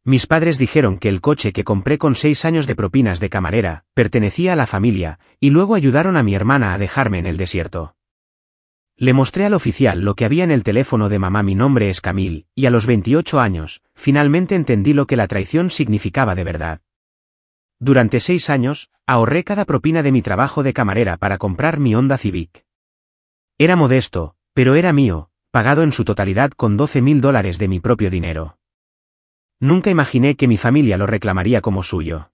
Mis padres dijeron que el coche que compré con 6 años de propinas de camarera pertenecía a la familia, y luego ayudaron a mi hermana a dejarme en el desierto. Le mostré al oficial lo que había en el teléfono de mamá. Mi nombre es Camille, y a los 28 años, finalmente entendí lo que la traición significaba de verdad. Durante 6 años, ahorré cada propina de mi trabajo de camarera para comprar mi Honda Civic. Era modesto, pero era mío, pagado en su totalidad con $12,000 de mi propio dinero. Nunca imaginé que mi familia lo reclamaría como suyo.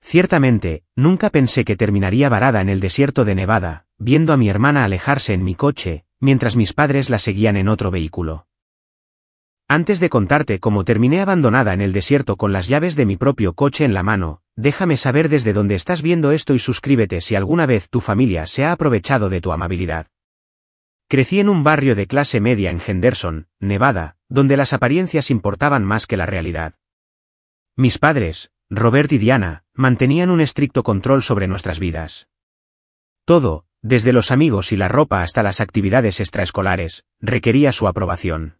Ciertamente, nunca pensé que terminaría varada en el desierto de Nevada, viendo a mi hermana alejarse en mi coche, mientras mis padres la seguían en otro vehículo. Antes de contarte cómo terminé abandonada en el desierto con las llaves de mi propio coche en la mano, déjame saber desde dónde estás viendo esto y suscríbete si alguna vez tu familia se ha aprovechado de tu amabilidad. Crecí en un barrio de clase media en Henderson, Nevada, donde las apariencias importaban más que la realidad. Mis padres, Robert y Diana, mantenían un estricto control sobre nuestras vidas. Todo, desde los amigos y la ropa hasta las actividades extraescolares, requería su aprobación.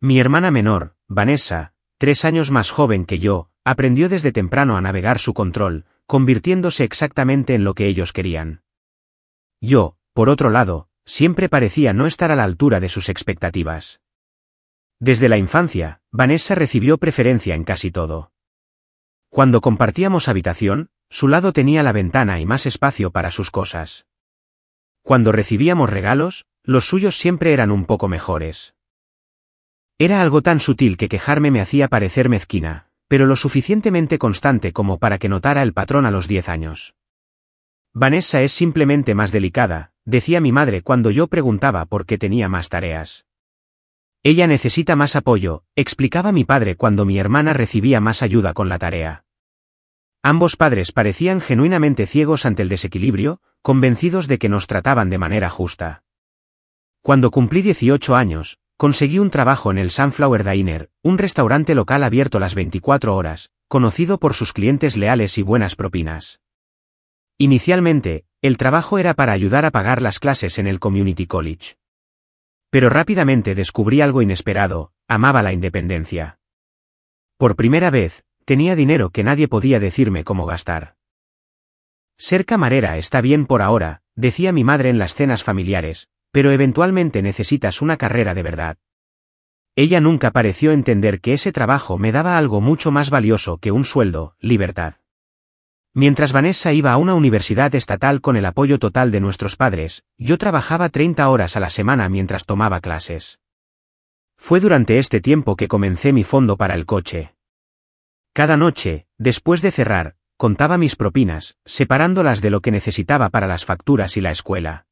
Mi hermana menor, Vanessa, 3 años más joven que yo, aprendió desde temprano a navegar su control, convirtiéndose exactamente en lo que ellos querían. Yo, por otro lado, siempre parecía no estar a la altura de sus expectativas. Desde la infancia, Vanessa recibió preferencia en casi todo. Cuando compartíamos habitación, su lado tenía la ventana y más espacio para sus cosas. Cuando recibíamos regalos, los suyos siempre eran un poco mejores. Era algo tan sutil que quejarme me hacía parecer mezquina, pero lo suficientemente constante como para que notara el patrón a los 10 años. Vanessa es simplemente más delicada, decía mi madre cuando yo preguntaba por qué tenía más tareas. Ella necesita más apoyo, explicaba mi padre cuando mi hermana recibía más ayuda con la tarea. Ambos padres parecían genuinamente ciegos ante el desequilibrio, convencidos de que nos trataban de manera justa. Cuando cumplí 18 años, conseguí un trabajo en el Sunflower Diner, un restaurante local abierto las 24 horas, conocido por sus clientes leales y buenas propinas. Inicialmente, el trabajo era para ayudar a pagar las clases en el Community College. Pero rápidamente descubrí algo inesperado: amaba la independencia. Por primera vez, tenía dinero que nadie podía decirme cómo gastar. Ser camarera está bien por ahora, decía mi madre en las cenas familiares, pero eventualmente necesitas una carrera de verdad. Ella nunca pareció entender que ese trabajo me daba algo mucho más valioso que un sueldo: libertad. Mientras Vanessa iba a una universidad estatal con el apoyo total de nuestros padres, yo trabajaba 30 horas a la semana mientras tomaba clases. Fue durante este tiempo que comencé mi fondo para el coche. Cada noche, después de cerrar, contaba mis propinas, separándolas de lo que necesitaba para las facturas y la escuela.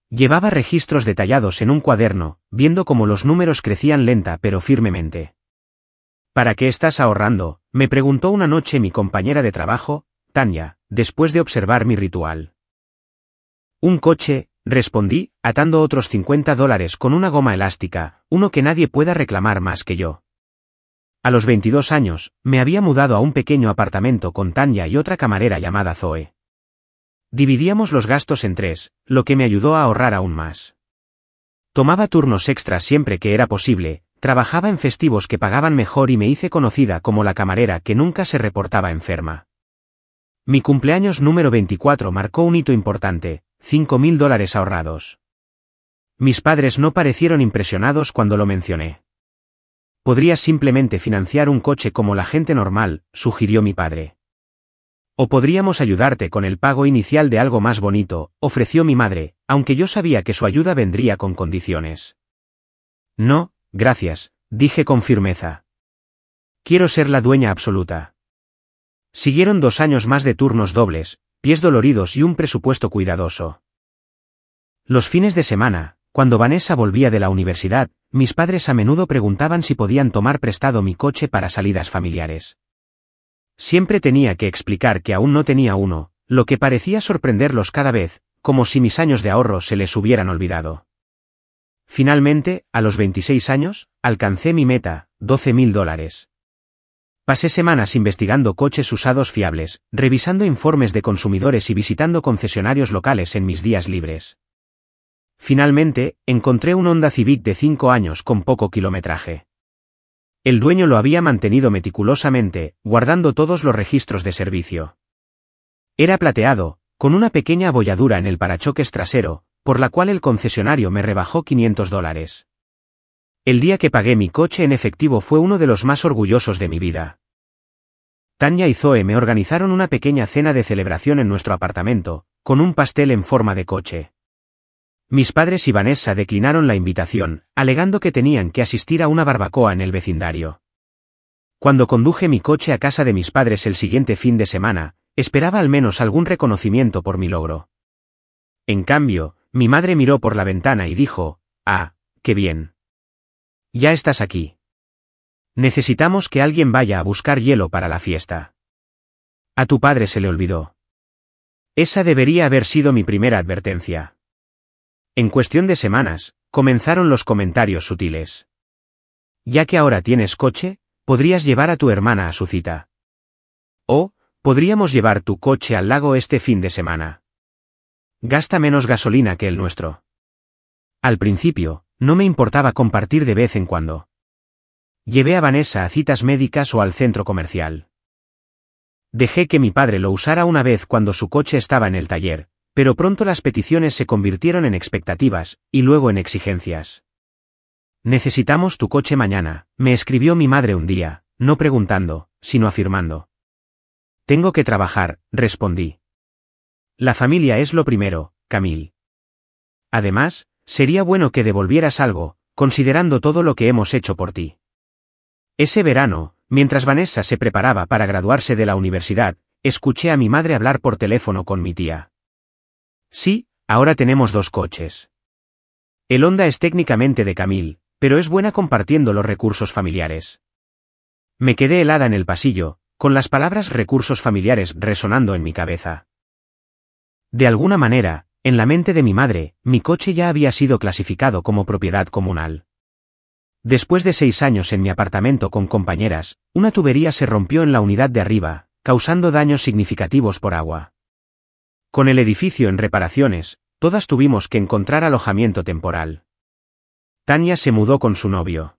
Llevaba registros detallados en un cuaderno, viendo cómo los números crecían lenta pero firmemente. ¿Para qué estás ahorrando?, me preguntó una noche mi compañera de trabajo, Tanya, después de observar mi ritual. Un coche, respondí, atando otros $50 con una goma elástica, uno que nadie pueda reclamar más que yo. A los 22 años, me había mudado a un pequeño apartamento con Tanya y otra camarera llamada Zoe. Dividíamos los gastos en 3, lo que me ayudó a ahorrar aún más. Tomaba turnos extras siempre que era posible, trabajaba en festivos que pagaban mejor y me hice conocida como la camarera que nunca se reportaba enferma. Mi cumpleaños número 24 marcó un hito importante: $5,000 ahorrados. Mis padres no parecieron impresionados cuando lo mencioné. Podrías simplemente financiar un coche como la gente normal, sugirió mi padre. O podríamos ayudarte con el pago inicial de algo más bonito, ofreció mi madre, aunque yo sabía que su ayuda vendría con condiciones. No, gracias, dije con firmeza. Quiero ser la dueña absoluta. Siguieron 2 años más de turnos dobles, pies doloridos y un presupuesto cuidadoso. Los fines de semana, cuando Vanessa volvía de la universidad, mis padres a menudo preguntaban si podían tomar prestado mi coche para salidas familiares. Siempre tenía que explicar que aún no tenía uno, lo que parecía sorprenderlos cada vez, como si mis años de ahorro se les hubieran olvidado. Finalmente, a los 26 años, alcancé mi meta: $12,000. Pasé semanas investigando coches usados fiables, revisando informes de consumidores y visitando concesionarios locales en mis días libres. Finalmente, encontré un Honda Civic de 5 años con poco kilometraje. El dueño lo había mantenido meticulosamente, guardando todos los registros de servicio. Era plateado, con una pequeña abolladura en el parachoques trasero, por la cual el concesionario me rebajó $500. El día que pagué mi coche en efectivo fue uno de los más orgullosos de mi vida. Tanya y Zoe me organizaron una pequeña cena de celebración en nuestro apartamento, con un pastel en forma de coche. Mis padres y Vanessa declinaron la invitación, alegando que tenían que asistir a una barbacoa en el vecindario. Cuando conduje mi coche a casa de mis padres el siguiente fin de semana, esperaba al menos algún reconocimiento por mi logro. En cambio, mi madre miró por la ventana y dijo: «Ah, qué bien. Ya estás aquí. Necesitamos que alguien vaya a buscar hielo para la fiesta». A tu padre se le olvidó. Esa debería haber sido mi primera advertencia. En cuestión de semanas, comenzaron los comentarios sutiles. Ya que ahora tienes coche, podrías llevar a tu hermana a su cita. O, podríamos llevar tu coche al lago este fin de semana. Gasta menos gasolina que el nuestro. Al principio, no me importaba compartir de vez en cuando. Llevé a Vanessa a citas médicas o al centro comercial. Dejé que mi padre lo usara una vez cuando su coche estaba en el taller, pero pronto las peticiones se convirtieron en expectativas, y luego en exigencias. «Necesitamos tu coche mañana», me escribió mi madre un día, no preguntando, sino afirmando. «Tengo que trabajar», respondí. «La familia es lo primero, Camille. Además, sería bueno que devolvieras algo, considerando todo lo que hemos hecho por ti». Ese verano, mientras Vanessa se preparaba para graduarse de la universidad, escuché a mi madre hablar por teléfono con mi tía. «Sí, ahora tenemos 2 coches. El Honda es técnicamente de Camille, pero es buena compartiendo los recursos familiares». Me quedé helada en el pasillo, con las palabras recursos familiares resonando en mi cabeza. De alguna manera, en la mente de mi madre, mi coche ya había sido clasificado como propiedad comunal. Después de 6 años en mi apartamento con compañeras, una tubería se rompió en la unidad de arriba, causando daños significativos por agua. Con el edificio en reparaciones, todas tuvimos que encontrar alojamiento temporal. Tanya se mudó con su novio.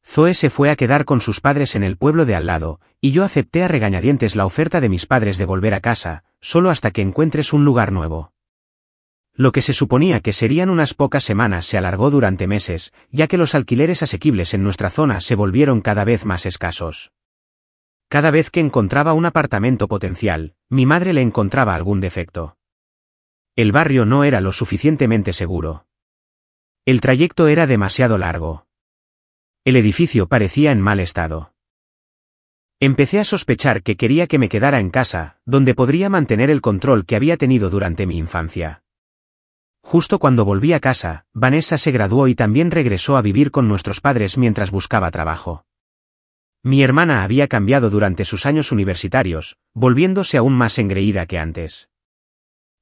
Zoe se fue a quedar con sus padres en el pueblo de al lado, y yo acepté a regañadientes la oferta de mis padres de volver a casa, solo hasta que encuentres un lugar nuevo. Lo que se suponía que serían unas pocas semanas se alargó durante meses, ya que los alquileres asequibles en nuestra zona se volvieron cada vez más escasos. Cada vez que encontraba un apartamento potencial, mi madre le encontraba algún defecto. El barrio no era lo suficientemente seguro. El trayecto era demasiado largo. El edificio parecía en mal estado. Empecé a sospechar que quería que me quedara en casa, donde podría mantener el control que había tenido durante mi infancia. Justo cuando volví a casa, Vanessa se graduó y también regresó a vivir con nuestros padres mientras buscaba trabajo. Mi hermana había cambiado durante sus años universitarios, volviéndose aún más engreída que antes.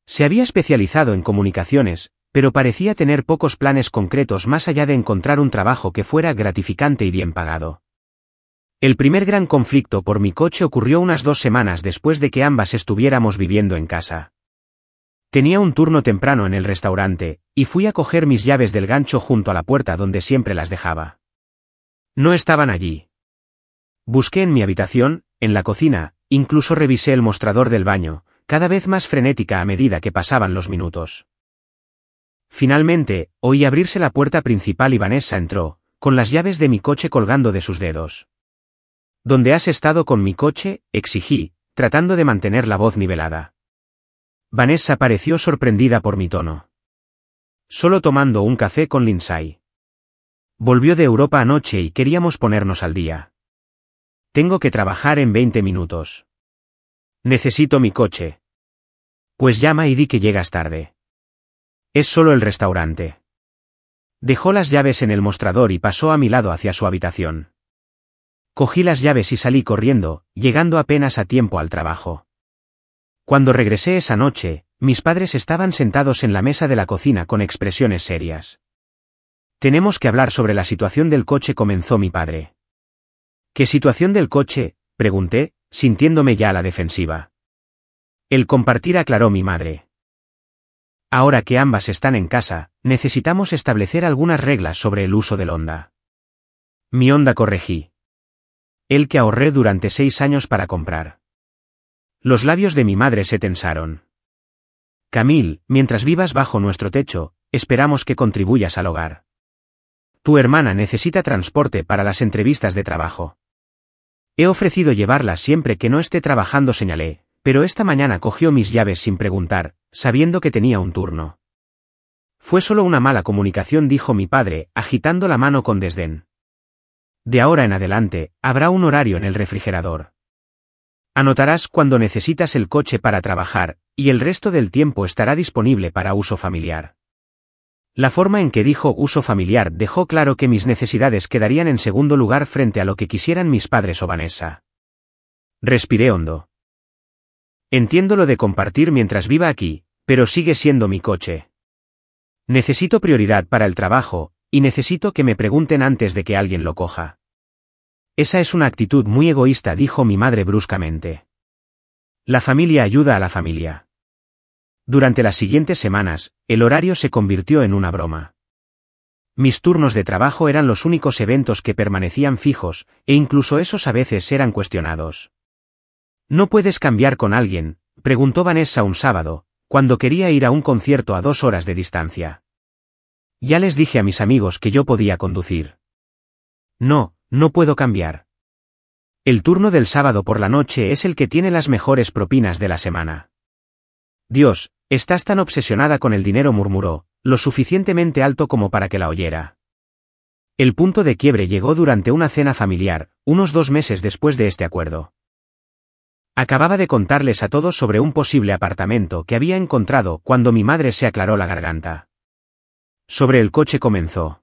Se había especializado en comunicaciones, pero parecía tener pocos planes concretos más allá de encontrar un trabajo que fuera gratificante y bien pagado. El primer gran conflicto por mi coche ocurrió unas 2 semanas después de que ambas estuviéramos viviendo en casa. Tenía un turno temprano en el restaurante, y fui a coger mis llaves del gancho junto a la puerta donde siempre las dejaba. No estaban allí. Busqué en mi habitación, en la cocina, incluso revisé el mostrador del baño, cada vez más frenética a medida que pasaban los minutos. Finalmente, oí abrirse la puerta principal y Vanessa entró, con las llaves de mi coche colgando de sus dedos. ¿Dónde has estado con mi coche?, exigí, tratando de mantener la voz nivelada. Vanessa pareció sorprendida por mi tono. Solo tomando un café con Lindsay. Volvió de Europa anoche y queríamos ponernos al día. Tengo que trabajar en 20 minutos. Necesito mi coche. Pues llama y di que llegas tarde. Es solo el restaurante. Dejó las llaves en el mostrador y pasó a mi lado hacia su habitación. Cogí las llaves y salí corriendo, llegando apenas a tiempo al trabajo. Cuando regresé esa noche, mis padres estaban sentados en la mesa de la cocina con expresiones serias. Tenemos que hablar sobre la situación del coche, comenzó mi padre. ¿Qué situación del coche?, pregunté, sintiéndome ya a la defensiva. El compartir, aclaró mi madre. Ahora que ambas están en casa, necesitamos establecer algunas reglas sobre el uso del Honda. Mi Honda, corregí. El que ahorré durante 6 años para comprar. Los labios de mi madre se tensaron. Camille, mientras vivas bajo nuestro techo, esperamos que contribuyas al hogar. Tu hermana necesita transporte para las entrevistas de trabajo. He ofrecido llevarla siempre que no esté trabajando, señalé, pero esta mañana cogió mis llaves sin preguntar, sabiendo que tenía un turno. Fue solo una mala comunicación, dijo mi padre, agitando la mano con desdén. De ahora en adelante, habrá un horario en el refrigerador. Anotarás cuando necesitas el coche para trabajar, y el resto del tiempo estará disponible para uso familiar. La forma en que dijo uso familiar dejó claro que mis necesidades quedarían en segundo lugar frente a lo que quisieran mis padres o Vanessa. Respiré hondo. Entiendo lo de compartir mientras viva aquí, pero sigue siendo mi coche. Necesito prioridad para el trabajo, y necesito que me pregunten antes de que alguien lo coja. Esa es una actitud muy egoísta, dijo mi madre bruscamente. La familia ayuda a la familia. Durante las siguientes semanas, el horario se convirtió en una broma. Mis turnos de trabajo eran los únicos eventos que permanecían fijos, e incluso esos a veces eran cuestionados. ¿No puedes cambiar con alguien?, preguntó Vanessa un sábado, cuando quería ir a un concierto a 2 horas de distancia. Ya les dije a mis amigos que yo podía conducir. No, no puedo cambiar. El turno del sábado por la noche es el que tiene las mejores propinas de la semana. Dios, estás tan obsesionada con el dinero, murmuró, lo suficientemente alto como para que la oyera. El punto de quiebre llegó durante una cena familiar, unos 2 meses después de este acuerdo. Acababa de contarles a todos sobre un posible apartamento que había encontrado cuando mi madre se aclaró la garganta. Sobre el coche comenzó.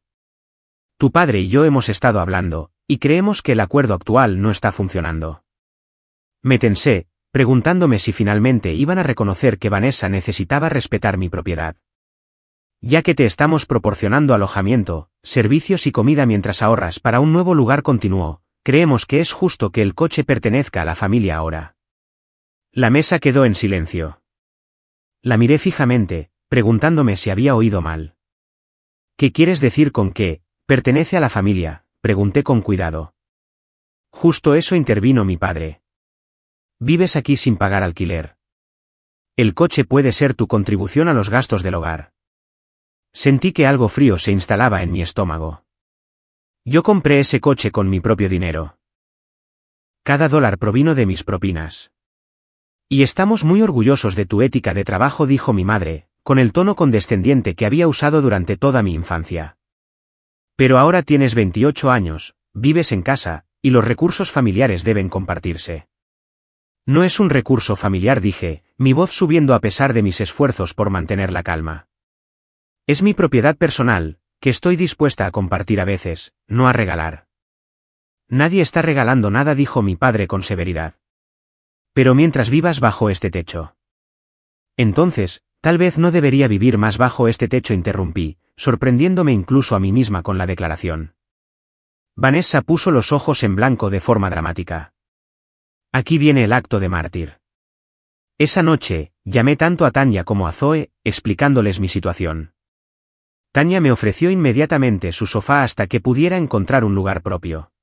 Tu padre y yo hemos estado hablando, y creemos que el acuerdo actual no está funcionando. Me tensé, preguntándome si finalmente iban a reconocer que Vanessa necesitaba respetar mi propiedad. Ya que te estamos proporcionando alojamiento, servicios y comida mientras ahorras para un nuevo lugar, continuó, creemos que es justo que el coche pertenezca a la familia ahora. La mesa quedó en silencio. La miré fijamente, preguntándome si había oído mal. ¿Qué quieres decir con que pertenece a la familia?, pregunté con cuidado. Justo eso, intervino mi padre. Vives aquí sin pagar alquiler. El coche puede ser tu contribución a los gastos del hogar. Sentí que algo frío se instalaba en mi estómago. Yo compré ese coche con mi propio dinero. Cada dólar provino de mis propinas. Y estamos muy orgullosos de tu ética de trabajo, dijo mi madre, con el tono condescendiente que había usado durante toda mi infancia. Pero ahora tienes 28 años, vives en casa, y los recursos familiares deben compartirse. No es un recurso familiar, dije, mi voz subiendo a pesar de mis esfuerzos por mantener la calma. Es mi propiedad personal, que estoy dispuesta a compartir a veces, no a regalar. Nadie está regalando nada, dijo mi padre con severidad. Pero mientras vivas bajo este techo. Entonces, tal vez no debería vivir más bajo este techo, interrumpí, sorprendiéndome incluso a mí misma con la declaración. Vanessa puso los ojos en blanco de forma dramática. Aquí viene el acto de mártir. Esa noche, llamé tanto a Tanya como a Zoe, explicándoles mi situación. Tanya me ofreció inmediatamente su sofá hasta que pudiera encontrar un lugar propio.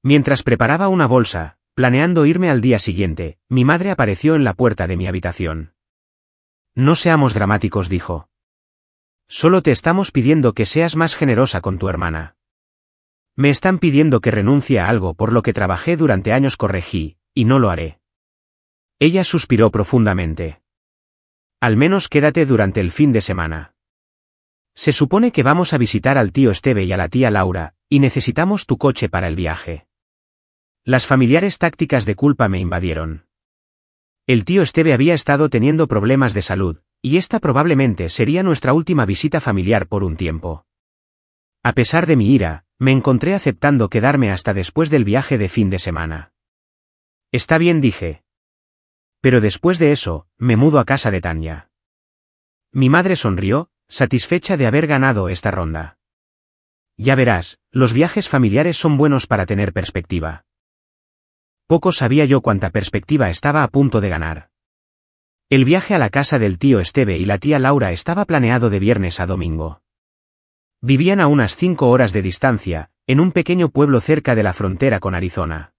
Mientras preparaba una bolsa, planeando irme al día siguiente, mi madre apareció en la puerta de mi habitación. No seamos dramáticos, dijo. Solo te estamos pidiendo que seas más generosa con tu hermana. Me están pidiendo que renuncie a algo por lo que trabajé durante años, corregí, y no lo haré. Ella suspiró profundamente. Al menos quédate durante el fin de semana. Se supone que vamos a visitar al tío Esteve y a la tía Laura, y necesitamos tu coche para el viaje. Las familiares tácticas de culpa me invadieron. El tío Esteve había estado teniendo problemas de salud, y esta probablemente sería nuestra última visita familiar por un tiempo. A pesar de mi ira, me encontré aceptando quedarme hasta después del viaje de fin de semana. Está bien, dije. Pero después de eso, me mudo a casa de Tanya. Mi madre sonrió, satisfecha de haber ganado esta ronda. Ya verás, los viajes familiares son buenos para tener perspectiva. Poco sabía yo cuánta perspectiva estaba a punto de ganar. El viaje a la casa del tío Esteve y la tía Laura estaba planeado de viernes a domingo. Vivían a unas 5 horas de distancia, en un pequeño pueblo cerca de la frontera con Arizona.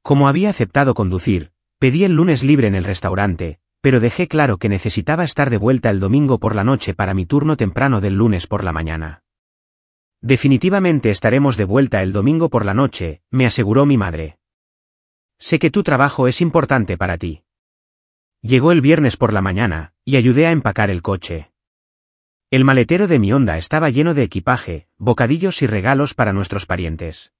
Como había aceptado conducir, pedí el lunes libre en el restaurante, pero dejé claro que necesitaba estar de vuelta el domingo por la noche para mi turno temprano del lunes por la mañana. Definitivamente estaremos de vuelta el domingo por la noche, me aseguró mi madre. Sé que tu trabajo es importante para ti. Llegó el viernes por la mañana, y ayudé a empacar el coche. El maletero de mi Honda estaba lleno de equipaje, bocadillos y regalos para nuestros parientes.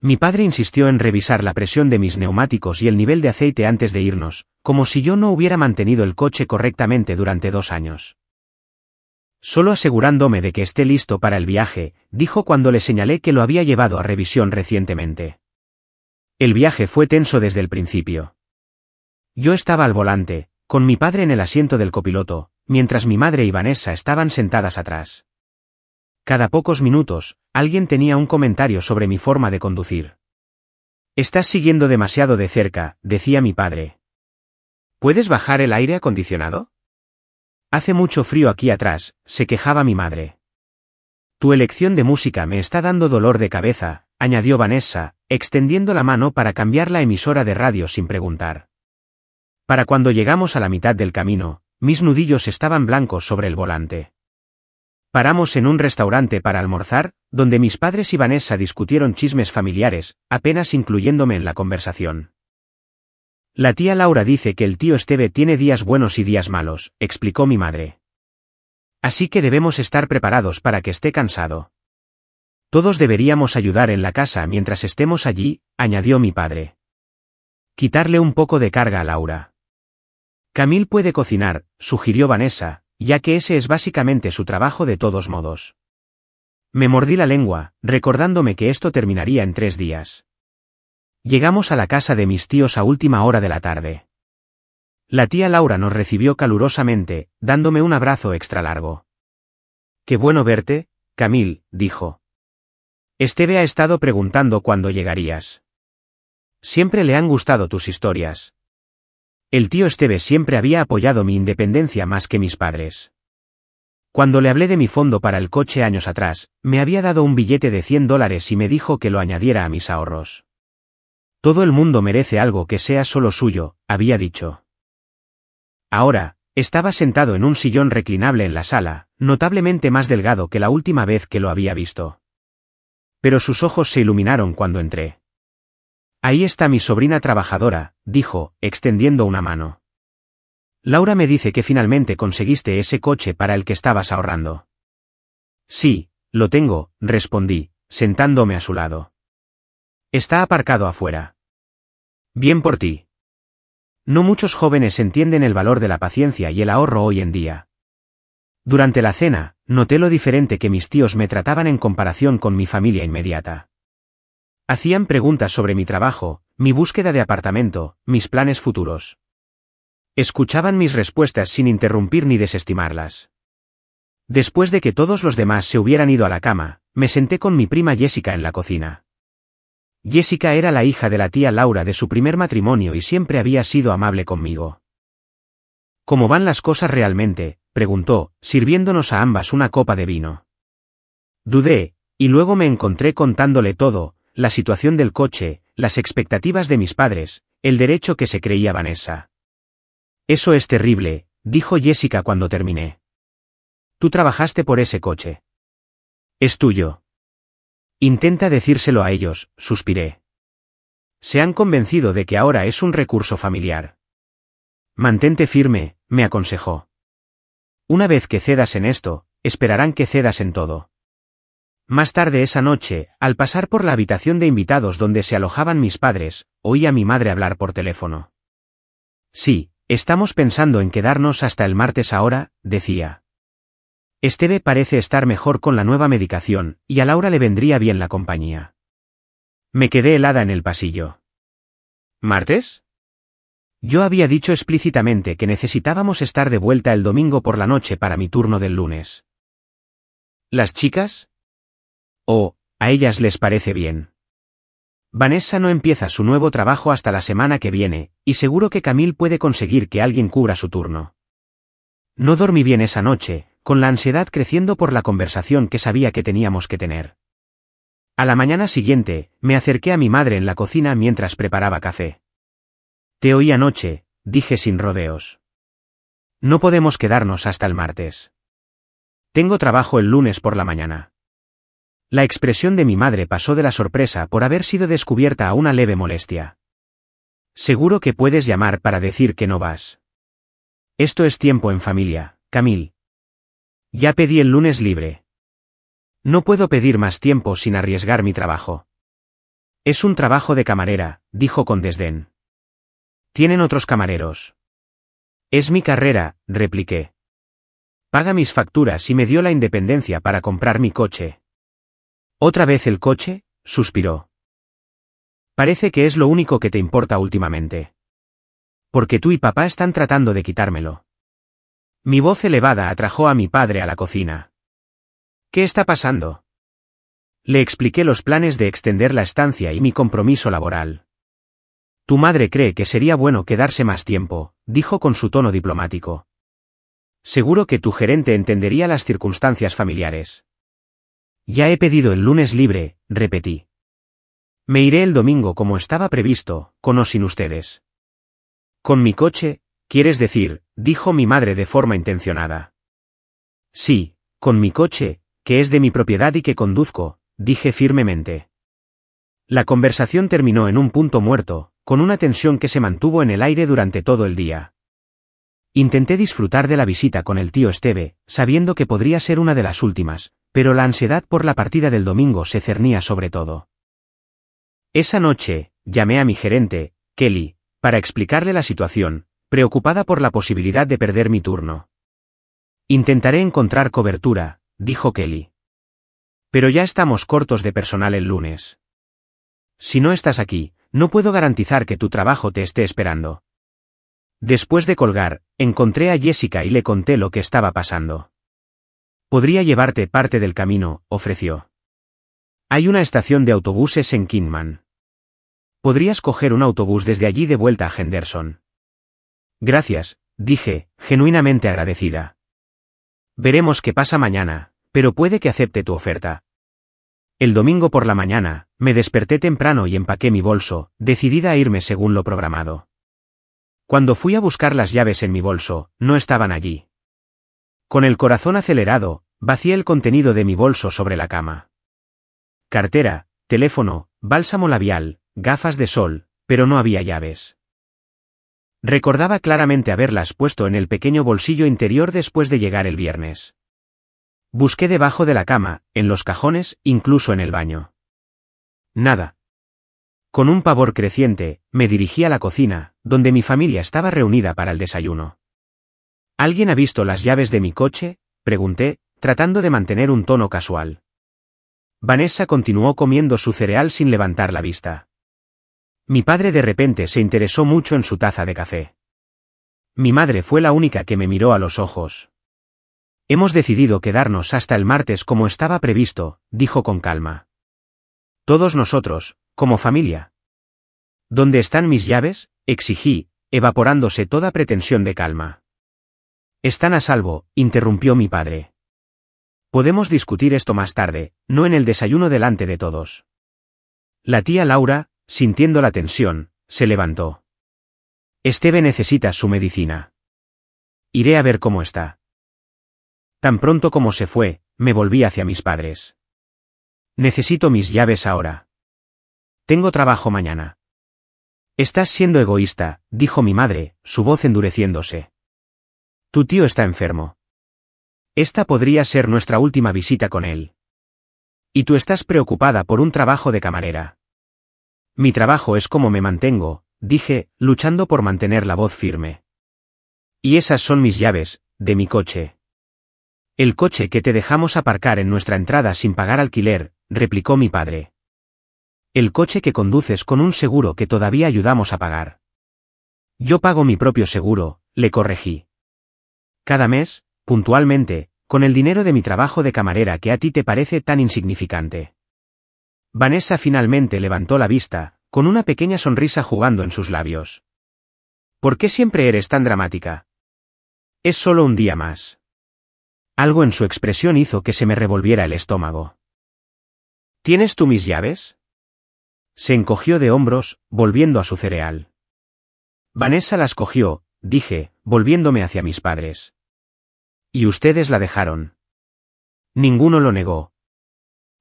Mi padre insistió en revisar la presión de mis neumáticos y el nivel de aceite antes de irnos, como si yo no hubiera mantenido el coche correctamente durante 2 años. Solo asegurándome de que esté listo para el viaje, dijo cuando le señalé que lo había llevado a revisión recientemente. El viaje fue tenso desde el principio. Yo estaba al volante, con mi padre en el asiento del copiloto, mientras mi madre y Vanessa estaban sentadas atrás. Cada pocos minutos, alguien tenía un comentario sobre mi forma de conducir. «Estás siguiendo demasiado de cerca», decía mi padre. «¿Puedes bajar el aire acondicionado? Hace mucho frío aquí atrás», se quejaba mi madre. «Tu elección de música me está dando dolor de cabeza», añadió Vanessa, extendiendo la mano para cambiar la emisora de radio sin preguntar. Para cuando llegamos a la mitad del camino, mis nudillos estaban blancos sobre el volante. Paramos en un restaurante para almorzar, donde mis padres y Vanessa discutieron chismes familiares, apenas incluyéndome en la conversación. «La tía Laura dice que el tío Esteve tiene días buenos y días malos», explicó mi madre. «Así que debemos estar preparados para que esté cansado. Todos deberíamos ayudar en la casa mientras estemos allí», añadió mi padre. «Quitarle un poco de carga a Laura». «Camille puede cocinar», sugirió Vanessa, ya que ese es básicamente su trabajo de todos modos. Me mordí la lengua, recordándome que esto terminaría en 3 días. Llegamos a la casa de mis tíos a última hora de la tarde. La tía Laura nos recibió calurosamente, dándome un abrazo extra largo. «Qué bueno verte, Camille», dijo. «Esteve ha estado preguntando cuándo llegarías. Siempre le han gustado tus historias». El tío Esteve siempre había apoyado mi independencia más que mis padres. Cuando le hablé de mi fondo para el coche años atrás, me había dado un billete de $100 y me dijo que lo añadiera a mis ahorros. «Todo el mundo merece algo que sea solo suyo», había dicho. Ahora, estaba sentado en un sillón reclinable en la sala, notablemente más delgado que la última vez que lo había visto. Pero sus ojos se iluminaron cuando entré. «Ahí está mi sobrina trabajadora», dijo, extendiendo una mano. «Laura me dice que finalmente conseguiste ese coche para el que estabas ahorrando». «Sí, lo tengo», respondí, sentándome a su lado. «Está aparcado afuera». «Bien por ti». No muchos jóvenes entienden el valor de la paciencia y el ahorro hoy en día. Durante la cena, noté lo diferente que mis tíos me trataban en comparación con mi familia inmediata. Hacían preguntas sobre mi trabajo, mi búsqueda de apartamento, mis planes futuros. Escuchaban mis respuestas sin interrumpir ni desestimarlas. Después de que todos los demás se hubieran ido a la cama, me senté con mi prima Jessica en la cocina. Jessica era la hija de la tía Laura de su primer matrimonio y siempre había sido amable conmigo. «¿Cómo van las cosas realmente?», preguntó, sirviéndonos a ambas una copa de vino. Dudé, y luego me encontré contándole todo: la situación del coche, las expectativas de mis padres, el derecho que se creía Vanessa. «Eso es terrible», dijo Jessica cuando terminé. «Tú trabajaste por ese coche. Es tuyo». «Intenta decírselo a ellos», suspiré. «Se han convencido de que ahora es un recurso familiar». «Mantente firme», me aconsejó. «Una vez que cedas en esto, esperarán que cedas en todo». Más tarde esa noche, al pasar por la habitación de invitados donde se alojaban mis padres, oí a mi madre hablar por teléfono. «Sí, estamos pensando en quedarnos hasta el martes ahora», decía. «Esteve parece estar mejor con la nueva medicación, y a Laura le vendría bien la compañía». Me quedé helada en el pasillo. ¿Martes? Yo había dicho explícitamente que necesitábamos estar de vuelta el domingo por la noche para mi turno del lunes. ¿Las chicas? Oh, a ellas les parece bien. Vanessa no empieza su nuevo trabajo hasta la semana que viene, y seguro que Camille puede conseguir que alguien cubra su turno. No dormí bien esa noche, con la ansiedad creciendo por la conversación que sabía que teníamos que tener. A la mañana siguiente, me acerqué a mi madre en la cocina mientras preparaba café. Te oí anoche, dije sin rodeos. No podemos quedarnos hasta el martes. Tengo trabajo el lunes por la mañana. La expresión de mi madre pasó de la sorpresa por haber sido descubierta a una leve molestia. Seguro que puedes llamar para decir que no vas. Esto es tiempo en familia, Camille. Ya pedí el lunes libre. No puedo pedir más tiempo sin arriesgar mi trabajo. Es un trabajo de camarera, dijo con desdén. Tienen otros camareros. Es mi carrera, repliqué. Paga mis facturas y me dio la independencia para comprar mi coche. ¿Otra vez el coche?, suspiró. Parece que es lo único que te importa últimamente. Porque tú y papá están tratando de quitármelo. Mi voz elevada atrajo a mi padre a la cocina. ¿Qué está pasando? Le expliqué los planes de extender la estancia y mi compromiso laboral. Tu madre cree que sería bueno quedarse más tiempo, dijo con su tono diplomático. Seguro que tu gerente entendería las circunstancias familiares. Ya he pedido el lunes libre, repetí. Me iré el domingo como estaba previsto, con o sin ustedes. Con mi coche, quieres decir, dijo mi madre de forma intencionada. Sí, con mi coche, que es de mi propiedad y que conduzco, dije firmemente. La conversación terminó en un punto muerto, con una tensión que se mantuvo en el aire durante todo el día. Intenté disfrutar de la visita con el tío Esteve, sabiendo que podría ser una de las últimas, pero la ansiedad por la partida del domingo se cernía sobre todo. Esa noche, llamé a mi gerente, Kelly, para explicarle la situación, preocupada por la posibilidad de perder mi turno. Intentaré encontrar cobertura, dijo Kelly. Pero ya estamos cortos de personal el lunes. Si no estás aquí, no puedo garantizar que tu trabajo te esté esperando. Después de colgar, encontré a Jessica y le conté lo que estaba pasando. Podría llevarte parte del camino, ofreció. Hay una estación de autobuses en Kingman. Podrías coger un autobús desde allí de vuelta a Henderson. Gracias, dije, genuinamente agradecida. Veremos qué pasa mañana, pero puede que acepte tu oferta. El domingo por la mañana, me desperté temprano y empaqué mi bolso, decidida a irme según lo programado. Cuando fui a buscar las llaves en mi bolso, no estaban allí. Con el corazón acelerado, vacié el contenido de mi bolso sobre la cama. Cartera, teléfono, bálsamo labial, gafas de sol, pero no había llaves. Recordaba claramente haberlas puesto en el pequeño bolsillo interior después de llegar el viernes. Busqué debajo de la cama, en los cajones, incluso en el baño. Nada. Con un pavor creciente, me dirigí a la cocina, donde mi familia estaba reunida para el desayuno. ¿Alguien ha visto las llaves de mi coche?, pregunté, tratando de mantener un tono casual. Vanessa continuó comiendo su cereal sin levantar la vista. Mi padre de repente se interesó mucho en su taza de café. Mi madre fue la única que me miró a los ojos. Hemos decidido quedarnos hasta el martes como estaba previsto, dijo con calma. Todos nosotros, como familia. ¿Dónde están mis llaves?, exigí, evaporándose toda pretensión de calma. Están a salvo, interrumpió mi padre. Podemos discutir esto más tarde, no en el desayuno delante de todos. La tía Laura, sintiendo la tensión, se levantó. Esteve necesita su medicina. Iré a ver cómo está. Tan pronto como se fue, me volví hacia mis padres. Necesito mis llaves ahora. Tengo trabajo mañana. Estás siendo egoísta, dijo mi madre, su voz endureciéndose. Tu tío está enfermo. Esta podría ser nuestra última visita con él. Y tú estás preocupada por un trabajo de camarera. Mi trabajo es como me mantengo, dije, luchando por mantener la voz firme. Y esas son mis llaves, de mi coche. El coche que te dejamos aparcar en nuestra entrada sin pagar alquiler, replicó mi padre. El coche que conduces con un seguro que todavía ayudamos a pagar. Yo pago mi propio seguro, le corregí. Cada mes, puntualmente, con el dinero de mi trabajo de camarera que a ti te parece tan insignificante. Vanessa finalmente levantó la vista, con una pequeña sonrisa jugando en sus labios. ¿Por qué siempre eres tan dramática? Es solo un día más. Algo en su expresión hizo que se me revolviera el estómago. ¿Tienes tú mis llaves? Se encogió de hombros, volviendo a su cereal. Vanessa las cogió, dije, volviéndome hacia mis padres. ¿Y ustedes la dejaron? Ninguno lo negó.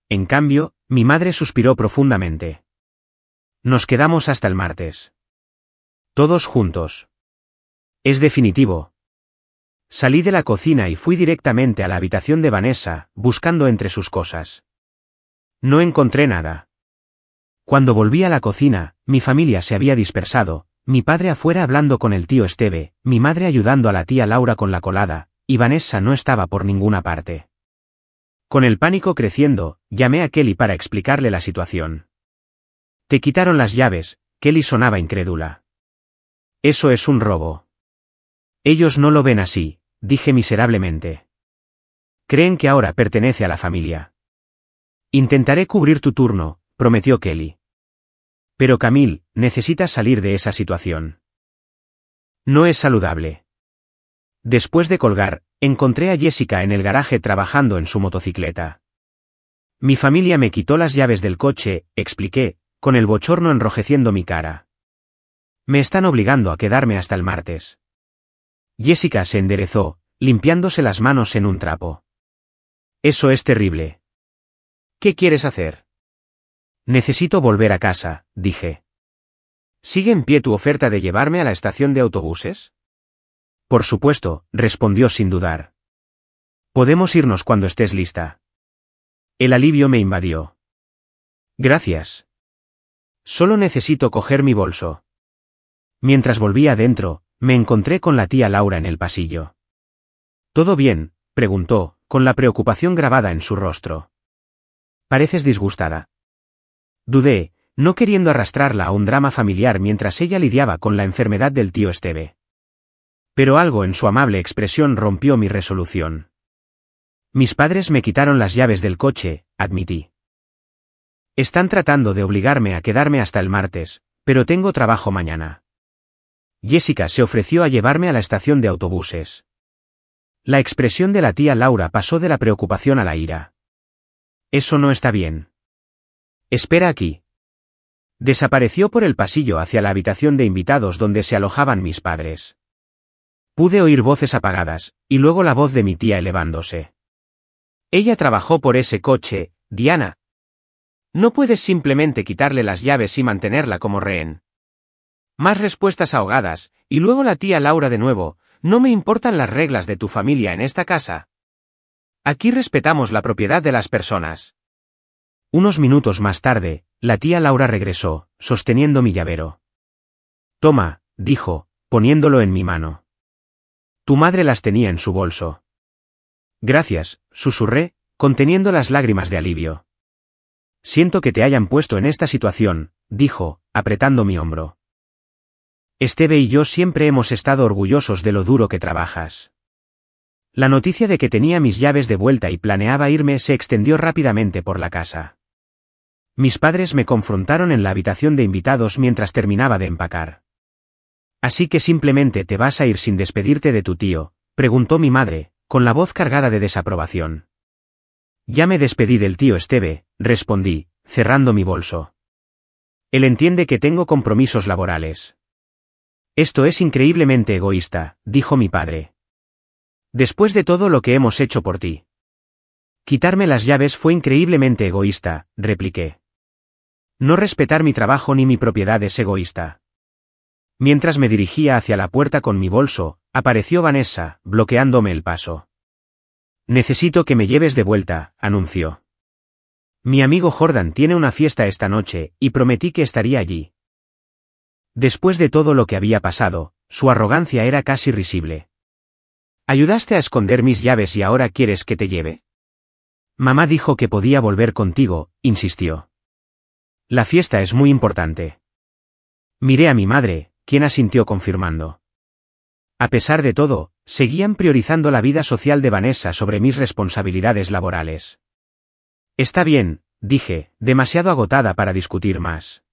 En cambio, mi madre suspiró profundamente. Nos quedamos hasta el martes. Todos juntos. Es definitivo. Salí de la cocina y fui directamente a la habitación de Vanessa, buscando entre sus cosas. No encontré nada. Cuando volví a la cocina, mi familia se había dispersado, mi padre afuera hablando con el tío Esteve, mi madre ayudando a la tía Laura con la colada, y Vanessa no estaba por ninguna parte. Con el pánico creciendo, llamé a Kelly para explicarle la situación. Te quitaron las llaves, Kelly sonaba incrédula. Eso es un robo. Ellos no lo ven así, dije miserablemente. Creen que ahora pertenece a la familia. Intentaré cubrir tu turno, prometió Kelly. Pero Camille, necesitas salir de esa situación. No es saludable. Después de colgar, encontré a Jessica en el garaje trabajando en su motocicleta. Mi familia me quitó las llaves del coche, expliqué, con el bochorno enrojeciendo mi cara. Me están obligando a quedarme hasta el martes. Jessica se enderezó, limpiándose las manos en un trapo. Eso es terrible. ¿Qué quieres hacer? Necesito volver a casa, dije. ¿Sigue en pie tu oferta de llevarme a la estación de autobuses? Por supuesto, respondió sin dudar. Podemos irnos cuando estés lista. El alivio me invadió. Gracias. Solo necesito coger mi bolso. Mientras volvía adentro, me encontré con la tía Laura en el pasillo. ¿Todo bien?, preguntó, con la preocupación grabada en su rostro. Pareces disgustada. Dudé, no queriendo arrastrarla a un drama familiar mientras ella lidiaba con la enfermedad del tío Esteve. Pero algo en su amable expresión rompió mi resolución. Mis padres me quitaron las llaves del coche, admití. Están tratando de obligarme a quedarme hasta el martes, pero tengo trabajo mañana. Jessica se ofreció a llevarme a la estación de autobuses. La expresión de la tía Laura pasó de la preocupación a la ira. Eso no está bien. Espera aquí. Desapareció por el pasillo hacia la habitación de invitados donde se alojaban mis padres. Pude oír voces apagadas, y luego la voz de mi tía elevándose. Ella trabajó por ese coche, Diana. No puedes simplemente quitarle las llaves y mantenerla como rehén. Más respuestas ahogadas, y luego la tía Laura de nuevo, no me importan las reglas de tu familia en esta casa. Aquí respetamos la propiedad de las personas. Unos minutos más tarde, la tía Laura regresó, sosteniendo mi llavero. Toma, dijo, poniéndolo en mi mano. Tu madre las tenía en su bolso. Gracias, susurré, conteniendo las lágrimas de alivio. Siento que te hayan puesto en esta situación, dijo, apretando mi hombro. Esteve y yo siempre hemos estado orgullosos de lo duro que trabajas. La noticia de que tenía mis llaves de vuelta y planeaba irme se extendió rápidamente por la casa. Mis padres me confrontaron en la habitación de invitados mientras terminaba de empacar. ¿Así que simplemente te vas a ir sin despedirte de tu tío?, preguntó mi madre, con la voz cargada de desaprobación. Ya me despedí del tío Esteve, respondí, cerrando mi bolso. Él entiende que tengo compromisos laborales. Esto es increíblemente egoísta, dijo mi padre. Después de todo lo que hemos hecho por ti. Quitarme las llaves fue increíblemente egoísta, repliqué. No respetar mi trabajo ni mi propiedad es egoísta. Mientras me dirigía hacia la puerta con mi bolso, apareció Vanessa, bloqueándome el paso. Necesito que me lleves de vuelta, anunció. Mi amigo Jordan tiene una fiesta esta noche, y prometí que estaría allí. Después de todo lo que había pasado, su arrogancia era casi risible. ¿Ayudaste a esconder mis llaves y ahora quieres que te lleve? Mamá dijo que podía volver contigo, insistió. La fiesta es muy importante. Miré a mi madre, quien asintió confirmando. A pesar de todo, seguían priorizando la vida social de Vanessa sobre mis responsabilidades laborales. Está bien, dije, demasiado agotada para discutir más.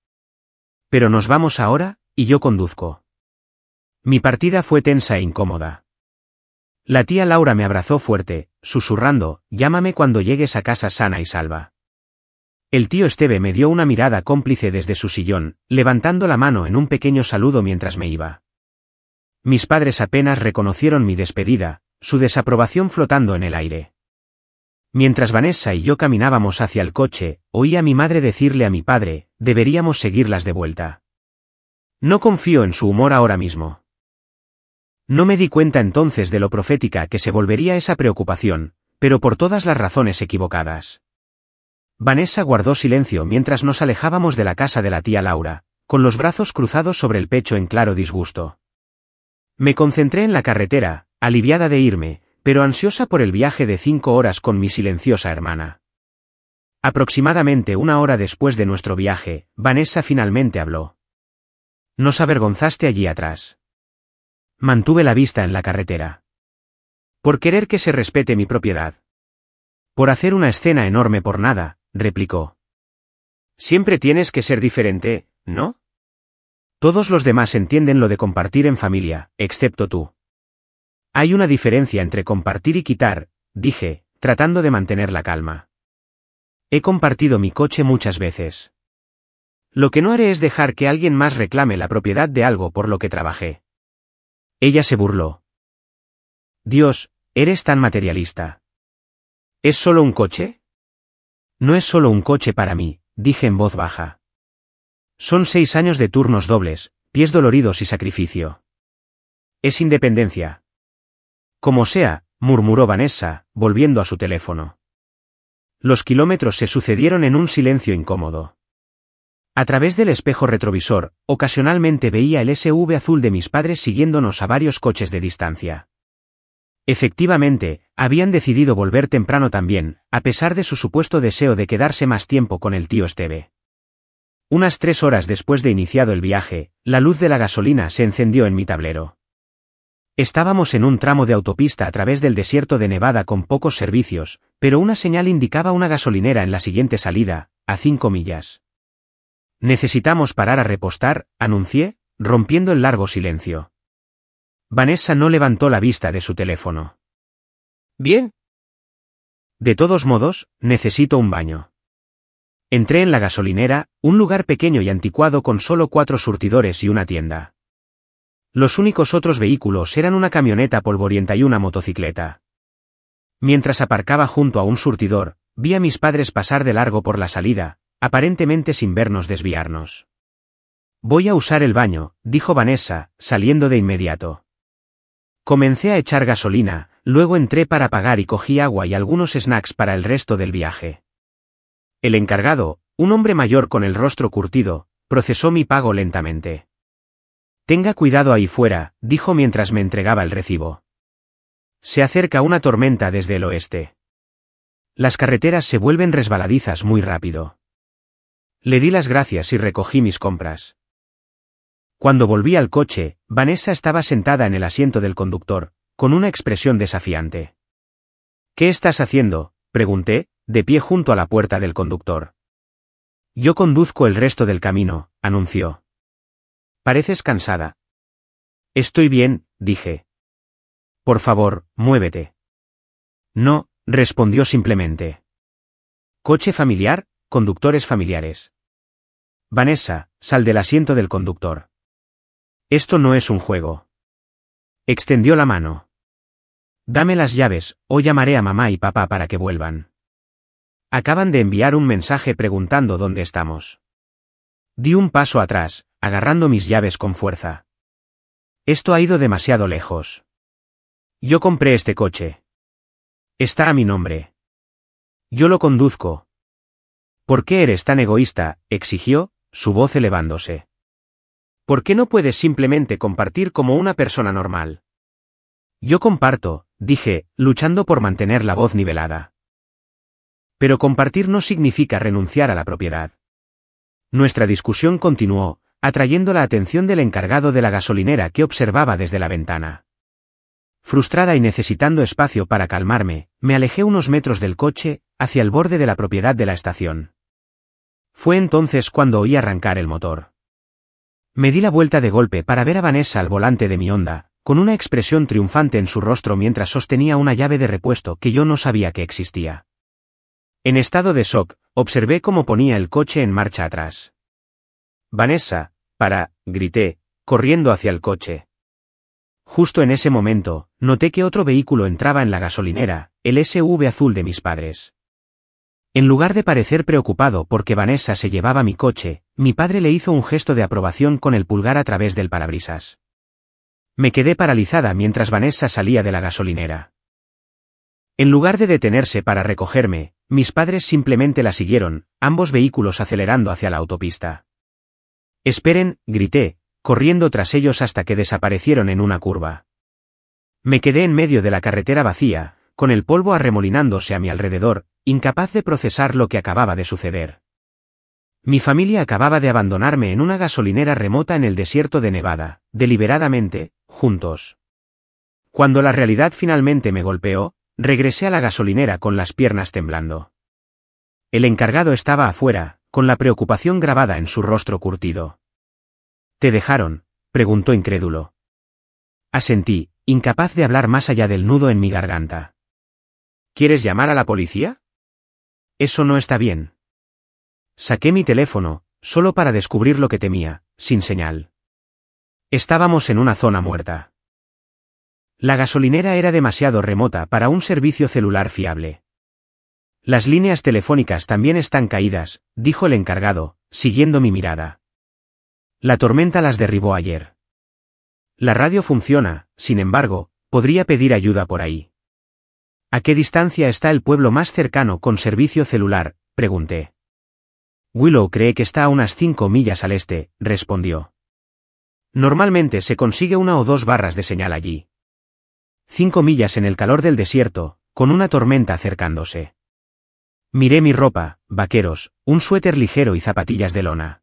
Pero nos vamos ahora, y yo conduzco. Mi partida fue tensa e incómoda. La tía Laura me abrazó fuerte, susurrando, llámame cuando llegues a casa sana y salva. El tío Esteve me dio una mirada cómplice desde su sillón, levantando la mano en un pequeño saludo mientras me iba. Mis padres apenas reconocieron mi despedida, su desaprobación flotando en el aire. Mientras Vanessa y yo caminábamos hacia el coche, oí a mi madre decirle a mi padre, deberíamos seguirlas de vuelta. No confío en su humor ahora mismo. No me di cuenta entonces de lo profética que se volvería esa preocupación, pero por todas las razones equivocadas. Vanessa guardó silencio mientras nos alejábamos de la casa de la tía Laura, con los brazos cruzados sobre el pecho en claro disgusto. Me concentré en la carretera, aliviada de irme, pero ansiosa por el viaje de 5 horas con mi silenciosa hermana. Aproximadamente 1 hora después de nuestro viaje, Vanessa finalmente habló. Nos avergonzaste allí atrás. Mantuve la vista en la carretera. Por querer que se respete mi propiedad. Por hacer una escena enorme por nada, replicó. Siempre tienes que ser diferente, ¿no? Todos los demás entienden lo de compartir en familia, excepto tú. Hay una diferencia entre compartir y quitar, dije, tratando de mantener la calma. He compartido mi coche muchas veces. Lo que no haré es dejar que alguien más reclame la propiedad de algo por lo que trabajé. Ella se burló. Dios, eres tan materialista. ¿Es solo un coche? No es solo un coche para mí, dije en voz baja. Son 6 años de turnos dobles, pies doloridos y sacrificio. Es independencia. Como sea, murmuró Vanessa, volviendo a su teléfono. Los kilómetros se sucedieron en un silencio incómodo. A través del espejo retrovisor, ocasionalmente veía el SUV azul de mis padres siguiéndonos a varios coches de distancia. Efectivamente, habían decidido volver temprano también, a pesar de su supuesto deseo de quedarse más tiempo con el tío Esteve. Unas 3 horas después de iniciado el viaje, la luz de la gasolina se encendió en mi tablero. Estábamos en un tramo de autopista a través del desierto de Nevada con pocos servicios, pero una señal indicaba una gasolinera en la siguiente salida, a 5 millas. Necesitamos parar a repostar, anuncié, rompiendo el largo silencio. Vanessa no levantó la vista de su teléfono. ¿Bien? De todos modos, necesito un baño. Entré en la gasolinera, un lugar pequeño y anticuado con solo 4 surtidores y una tienda. Los únicos otros vehículos eran una camioneta polvorienta y una motocicleta. Mientras aparcaba junto a un surtidor, vi a mis padres pasar de largo por la salida, aparentemente sin vernos desviarnos. Voy a usar el baño, dijo Vanessa, saliendo de inmediato. Comencé a echar gasolina, luego entré para pagar y cogí agua y algunos snacks para el resto del viaje. El encargado, un hombre mayor con el rostro curtido, procesó mi pago lentamente. Tenga cuidado ahí fuera, dijo mientras me entregaba el recibo. Se acerca una tormenta desde el oeste. Las carreteras se vuelven resbaladizas muy rápido. Le di las gracias y recogí mis compras. Cuando volví al coche, Vanessa estaba sentada en el asiento del conductor, con una expresión desafiante. ¿Qué estás haciendo?, pregunté, de pie junto a la puerta del conductor. Yo conduzco el resto del camino, anunció. Pareces cansada. Estoy bien, dije. Por favor, muévete. No, respondió simplemente. Coche familiar, conductores familiares. Vanessa, sal del asiento del conductor. Esto no es un juego. Extendió la mano. Dame las llaves, o llamaré a mamá y papá para que vuelvan. Acaban de enviar un mensaje preguntando dónde estamos. Di un paso atrás, agarrando mis llaves con fuerza. Esto ha ido demasiado lejos. Yo compré este coche. Está a mi nombre. Yo lo conduzco. ¿Por qué eres tan egoísta?, exigió, su voz elevándose. ¿Por qué no puedes simplemente compartir como una persona normal? Yo comparto, dije, luchando por mantener la voz nivelada. Pero compartir no significa renunciar a la propiedad. Nuestra discusión continuó, atrayendo la atención del encargado de la gasolinera que observaba desde la ventana. Frustrada y necesitando espacio para calmarme, me alejé unos metros del coche, hacia el borde de la propiedad de la estación. Fue entonces cuando oí arrancar el motor. Me di la vuelta de golpe para ver a Vanessa al volante de mi Honda, con una expresión triunfante en su rostro mientras sostenía una llave de repuesto que yo no sabía que existía. En estado de shock, observé cómo ponía el coche en marcha atrás. «Vanessa, para», grité, corriendo hacia el coche. Justo en ese momento, noté que otro vehículo entraba en la gasolinera, el SUV azul de mis padres. En lugar de parecer preocupado porque Vanessa se llevaba mi coche, mi padre le hizo un gesto de aprobación con el pulgar a través del parabrisas. Me quedé paralizada mientras Vanessa salía de la gasolinera. En lugar de detenerse para recogerme, mis padres simplemente la siguieron, ambos vehículos acelerando hacia la autopista. «Esperen», grité, corriendo tras ellos hasta que desaparecieron en una curva. Me quedé en medio de la carretera vacía, con el polvo arremolinándose a mi alrededor, incapaz de procesar lo que acababa de suceder. Mi familia acababa de abandonarme en una gasolinera remota en el desierto de Nevada, deliberadamente, juntos. Cuando la realidad finalmente me golpeó, regresé a la gasolinera con las piernas temblando. El encargado estaba afuera, con la preocupación grabada en su rostro curtido. «¿Te dejaron?», preguntó incrédulo. Asentí, incapaz de hablar más allá del nudo en mi garganta. «¿Quieres llamar a la policía?». «Eso no está bien». Saqué mi teléfono, solo para descubrir lo que temía, sin señal. Estábamos en una zona muerta. La gasolinera era demasiado remota para un servicio celular fiable. «Las líneas telefónicas también están caídas», dijo el encargado, siguiendo mi mirada. «La tormenta las derribó ayer. La radio funciona, sin embargo, podría pedir ayuda por ahí». «¿A qué distancia está el pueblo más cercano con servicio celular?», pregunté. «Willow cree que está a unas 5 millas al este», respondió. «Normalmente se consigue 1 o 2 barras de señal allí». 5 millas en el calor del desierto, con una tormenta acercándose. Miré mi ropa, vaqueros, un suéter ligero y zapatillas de lona.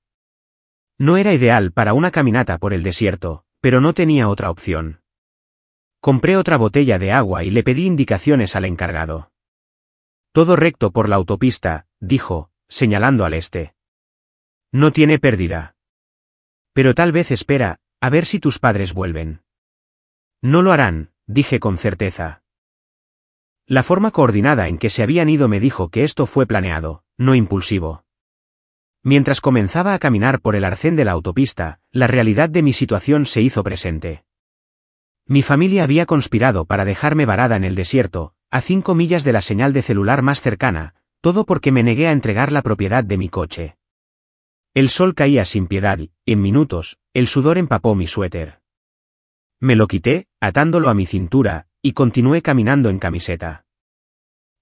No era ideal para una caminata por el desierto, pero no tenía otra opción. Compré otra botella de agua y le pedí indicaciones al encargado. «Todo recto por la autopista», dijo, señalando al este. «No tiene pérdida. Pero tal vez espera, a ver si tus padres vuelven». «No lo harán», dije con certeza. La forma coordinada en que se habían ido me dijo que esto fue planeado, no impulsivo. Mientras comenzaba a caminar por el arcén de la autopista, la realidad de mi situación se hizo presente. Mi familia había conspirado para dejarme varada en el desierto, a 5 millas de la señal de celular más cercana, todo porque me negué a entregar la propiedad de mi coche. El sol caía sin piedad y, en minutos, el sudor empapó mi suéter. Me lo quité, atándolo a mi cintura, y continué caminando en camiseta.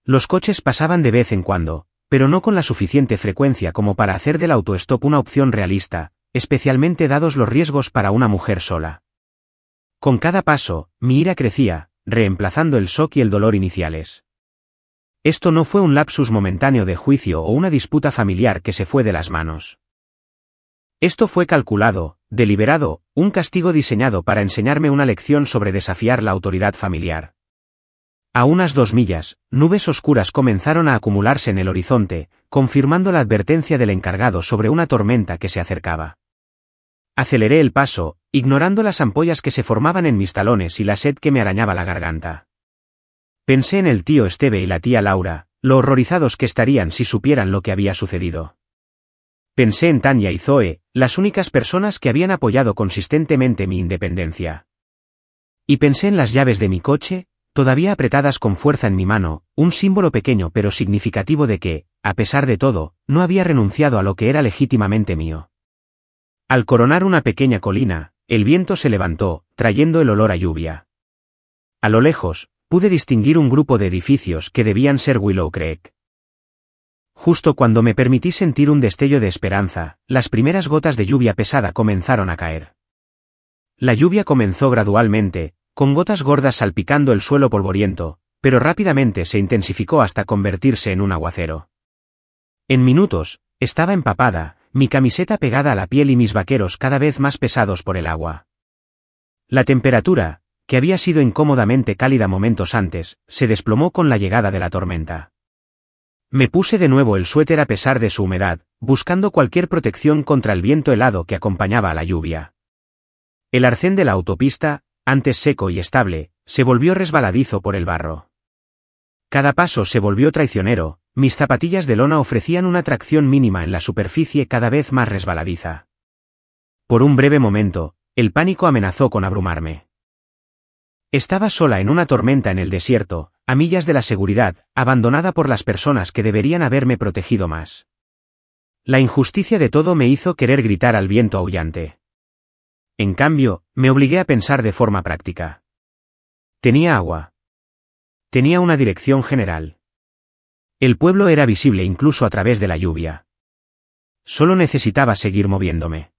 Los coches pasaban de vez en cuando, pero no con la suficiente frecuencia como para hacer del autostop una opción realista, especialmente dados los riesgos para una mujer sola. Con cada paso, mi ira crecía, reemplazando el shock y el dolor iniciales. Esto no fue un lapsus momentáneo de juicio o una disputa familiar que se fue de las manos. Esto fue calculado, deliberado, un castigo diseñado para enseñarme una lección sobre desafiar la autoridad familiar. A unas 2 millas, nubes oscuras comenzaron a acumularse en el horizonte, confirmando la advertencia del encargado sobre una tormenta que se acercaba. Aceleré el paso, ignorando las ampollas que se formaban en mis talones y la sed que me arañaba la garganta. Pensé en el tío Esteve y la tía Laura, lo horrorizados que estarían si supieran lo que había sucedido. Pensé en Tanya y Zoe, las únicas personas que habían apoyado consistentemente mi independencia. Y pensé en las llaves de mi coche, todavía apretadas con fuerza en mi mano, un símbolo pequeño pero significativo de que, a pesar de todo, no había renunciado a lo que era legítimamente mío. Al coronar una pequeña colina, el viento se levantó, trayendo el olor a lluvia. A lo lejos, pude distinguir un grupo de edificios que debían ser Willow Creek. Justo cuando me permití sentir un destello de esperanza, las primeras gotas de lluvia pesada comenzaron a caer. La lluvia comenzó gradualmente, con gotas gordas salpicando el suelo polvoriento, pero rápidamente se intensificó hasta convertirse en un aguacero. En minutos, estaba empapada, mi camiseta pegada a la piel y mis vaqueros cada vez más pesados por el agua. La temperatura, que había sido incómodamente cálida momentos antes, se desplomó con la llegada de la tormenta. Me puse de nuevo el suéter a pesar de su humedad, buscando cualquier protección contra el viento helado que acompañaba a la lluvia. El arcén de la autopista, antes seco y estable, se volvió resbaladizo por el barro. Cada paso se volvió traicionero, Mis zapatillas de lona ofrecían una tracción mínima en la superficie cada vez más resbaladiza. Por un breve momento, el pánico amenazó con abrumarme. Estaba sola en una tormenta en el desierto, a millas de la seguridad, abandonada por las personas que deberían haberme protegido más. La injusticia de todo me hizo querer gritar al viento aullante. En cambio, me obligué a pensar de forma práctica. Tenía agua. Tenía una dirección general. El pueblo era visible incluso a través de la lluvia. Solo necesitaba seguir moviéndome.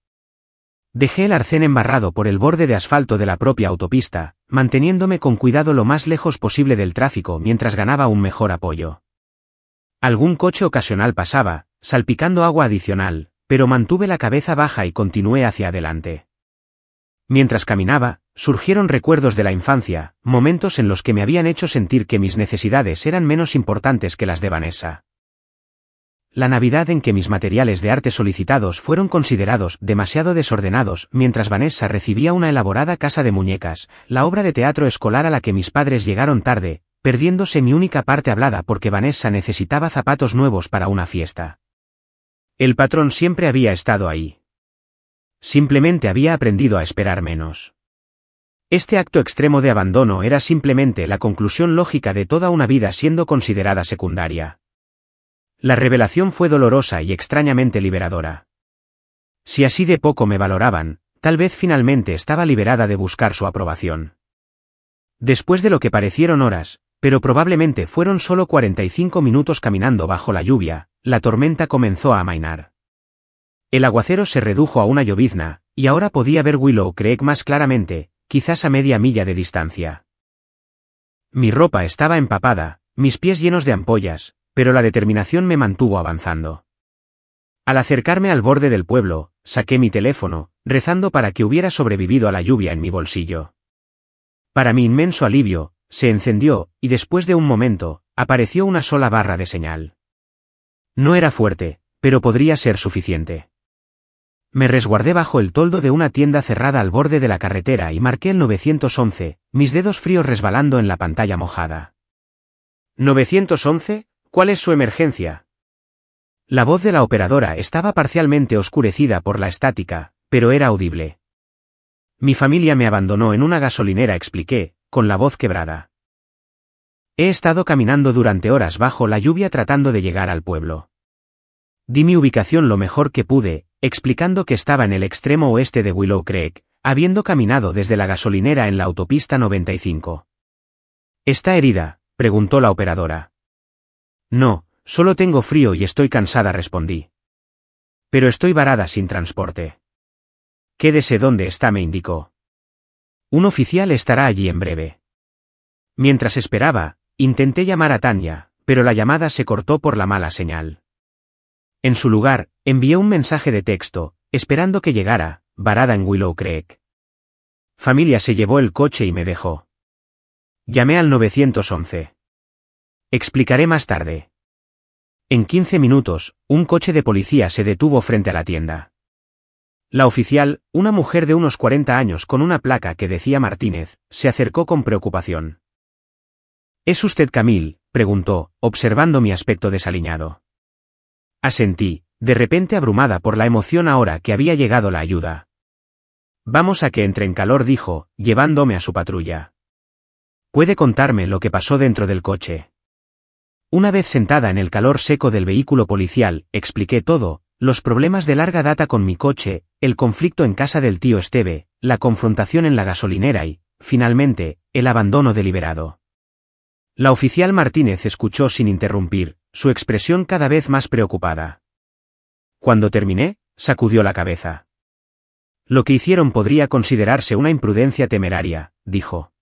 Dejé el arcén embarrado por el borde de asfalto de la propia autopista, manteniéndome con cuidado lo más lejos posible del tráfico mientras ganaba un mejor apoyo. Algún coche ocasional pasaba, salpicando agua adicional, pero mantuve la cabeza baja y continué hacia adelante. Mientras caminaba, surgieron recuerdos de la infancia, momentos en los que me habían hecho sentir que mis necesidades eran menos importantes que las de Vanessa. La Navidad en que mis materiales de arte solicitados fueron considerados demasiado desordenados mientras Vanessa recibía una elaborada casa de muñecas, la obra de teatro escolar a la que mis padres llegaron tarde, perdiéndose mi única parte hablada porque Vanessa necesitaba zapatos nuevos para una fiesta. El patrón siempre había estado ahí. Simplemente había aprendido a esperar menos. Este acto extremo de abandono era simplemente la conclusión lógica de toda una vida siendo considerada secundaria. La revelación fue dolorosa y extrañamente liberadora. Si así de poco me valoraban, tal vez finalmente estaba liberada de buscar su aprobación. Después de lo que parecieron horas, pero probablemente fueron solo 45 minutos caminando bajo la lluvia, la tormenta comenzó a amainar. El aguacero se redujo a una llovizna, y ahora podía ver Willow Creek más claramente, quizás a media milla de distancia. Mi ropa estaba empapada, mis pies llenos de ampollas, pero la determinación me mantuvo avanzando. Al acercarme al borde del pueblo, saqué mi teléfono, rezando para que hubiera sobrevivido a la lluvia en mi bolsillo. Para mi inmenso alivio, se encendió, y después de un momento, apareció una sola barra de señal. No era fuerte, pero podría ser suficiente. Me resguardé bajo el toldo de una tienda cerrada al borde de la carretera y marqué el 911, mis dedos fríos resbalando en la pantalla mojada. ¿911? ¿Cuál es su emergencia? La voz de la operadora estaba parcialmente oscurecida por la estática, pero era audible. Mi familia me abandonó en una gasolinera, expliqué, con la voz quebrada. He estado caminando durante horas bajo la lluvia tratando de llegar al pueblo. Di mi ubicación lo mejor que pude, explicando que estaba en el extremo oeste de Willow Creek, habiendo caminado desde la gasolinera en la autopista 95. ¿Está herida?, preguntó la operadora. No, solo tengo frío y estoy cansada, respondí. Pero estoy varada sin transporte. Quédese donde está, me indicó. Un oficial estará allí en breve. Mientras esperaba, intenté llamar a Tanya, pero la llamada se cortó por la mala señal. En su lugar, envié un mensaje de texto, esperando que llegara, varada en Willow Creek. Familia se llevó el coche y me dejó. Llamé al 911. Explicaré más tarde. En 15 minutos, un coche de policía se detuvo frente a la tienda. La oficial, una mujer de unos 40 años con una placa que decía Martínez, se acercó con preocupación. ¿Es usted Camille?, preguntó, observando mi aspecto desaliñado. Asentí, de repente abrumada por la emoción ahora que había llegado la ayuda. Vamos a que entre en calor, dijo, llevándome a su patrulla. ¿Puede contarme lo que pasó dentro del coche? Una vez sentada en el calor seco del vehículo policial, expliqué todo, los problemas de larga data con mi coche, el conflicto en casa del tío Esteve, la confrontación en la gasolinera y, finalmente, el abandono deliberado. La oficial Martínez escuchó sin interrumpir, su expresión cada vez más preocupada. Cuando terminé, sacudió la cabeza. Lo que hicieron podría considerarse una imprudencia temeraria, dijo.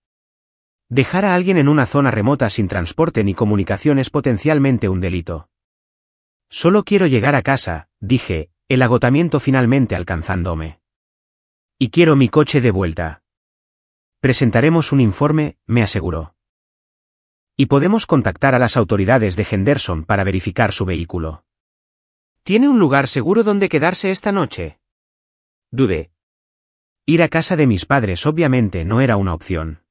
Dejar a alguien en una zona remota sin transporte ni comunicación es potencialmente un delito. Solo quiero llegar a casa, dije, el agotamiento finalmente alcanzándome. Y quiero mi coche de vuelta. Presentaremos un informe, me aseguró. Y podemos contactar a las autoridades de Henderson para verificar su vehículo. ¿Tiene un lugar seguro donde quedarse esta noche? Dudé. Ir a casa de mis padres obviamente no era una opción.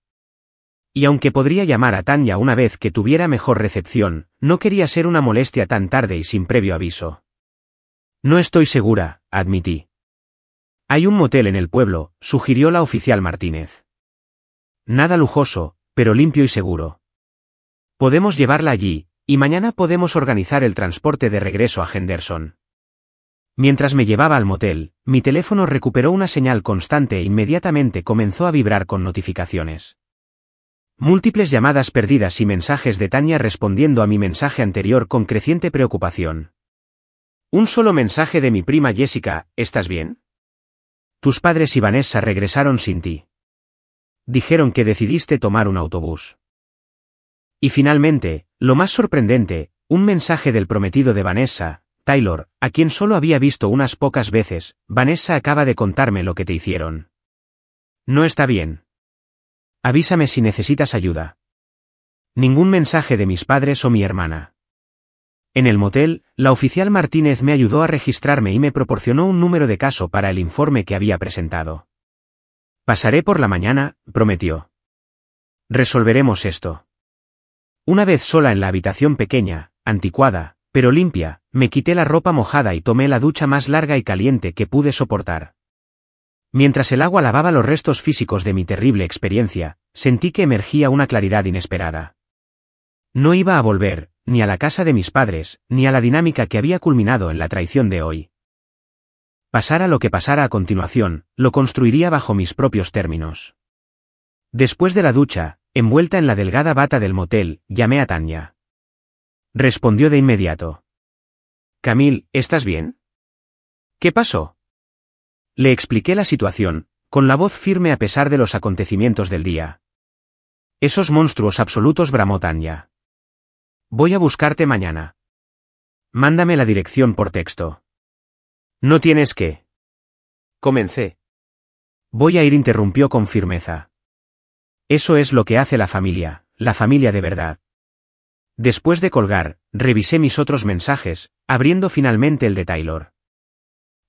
Y aunque podría llamar a Tanya una vez que tuviera mejor recepción, no quería ser una molestia tan tarde y sin previo aviso. No estoy segura, admití. Hay un motel en el pueblo, sugirió la oficial Martínez. Nada lujoso, pero limpio y seguro. Podemos llevarla allí, y mañana podemos organizar el transporte de regreso a Henderson. Mientras me llevaba al motel, mi teléfono recuperó una señal constante e inmediatamente comenzó a vibrar con notificaciones. Múltiples llamadas perdidas y mensajes de Tanya respondiendo a mi mensaje anterior con creciente preocupación. Un solo mensaje de mi prima Jessica: ¿estás bien? Tus padres y Vanessa regresaron sin ti. Dijeron que decidiste tomar un autobús. Y finalmente, lo más sorprendente, un mensaje del prometido de Vanessa, Taylor, a quien solo había visto unas pocas veces. Vanessa acaba de contarme lo que te hicieron. No está bien. Avísame si necesitas ayuda. Ningún mensaje de mis padres o mi hermana. En el motel, la oficial Martínez me ayudó a registrarme y me proporcionó un número de caso para el informe que había presentado. Pasaré por la mañana, prometió. Resolveremos esto. Una vez sola en la habitación pequeña, anticuada, pero limpia, me quité la ropa mojada y tomé la ducha más larga y caliente que pude soportar. Mientras el agua lavaba los restos físicos de mi terrible experiencia, sentí que emergía una claridad inesperada. No iba a volver, ni a la casa de mis padres, ni a la dinámica que había culminado en la traición de hoy. Pasara lo que pasara a continuación, lo construiría bajo mis propios términos. Después de la ducha, envuelta en la delgada bata del motel, llamé a Tanya. Respondió de inmediato. Camille, ¿estás bien? ¿Qué pasó? Le expliqué la situación, con la voz firme a pesar de los acontecimientos del día. Esos monstruos absolutos, bramó Tanya. Voy a buscarte mañana. Mándame la dirección por texto. No tienes que. Comencé. Voy a ir, interrumpió con firmeza. Eso es lo que hace la familia de verdad. Después de colgar, revisé mis otros mensajes, abriendo finalmente el de Taylor.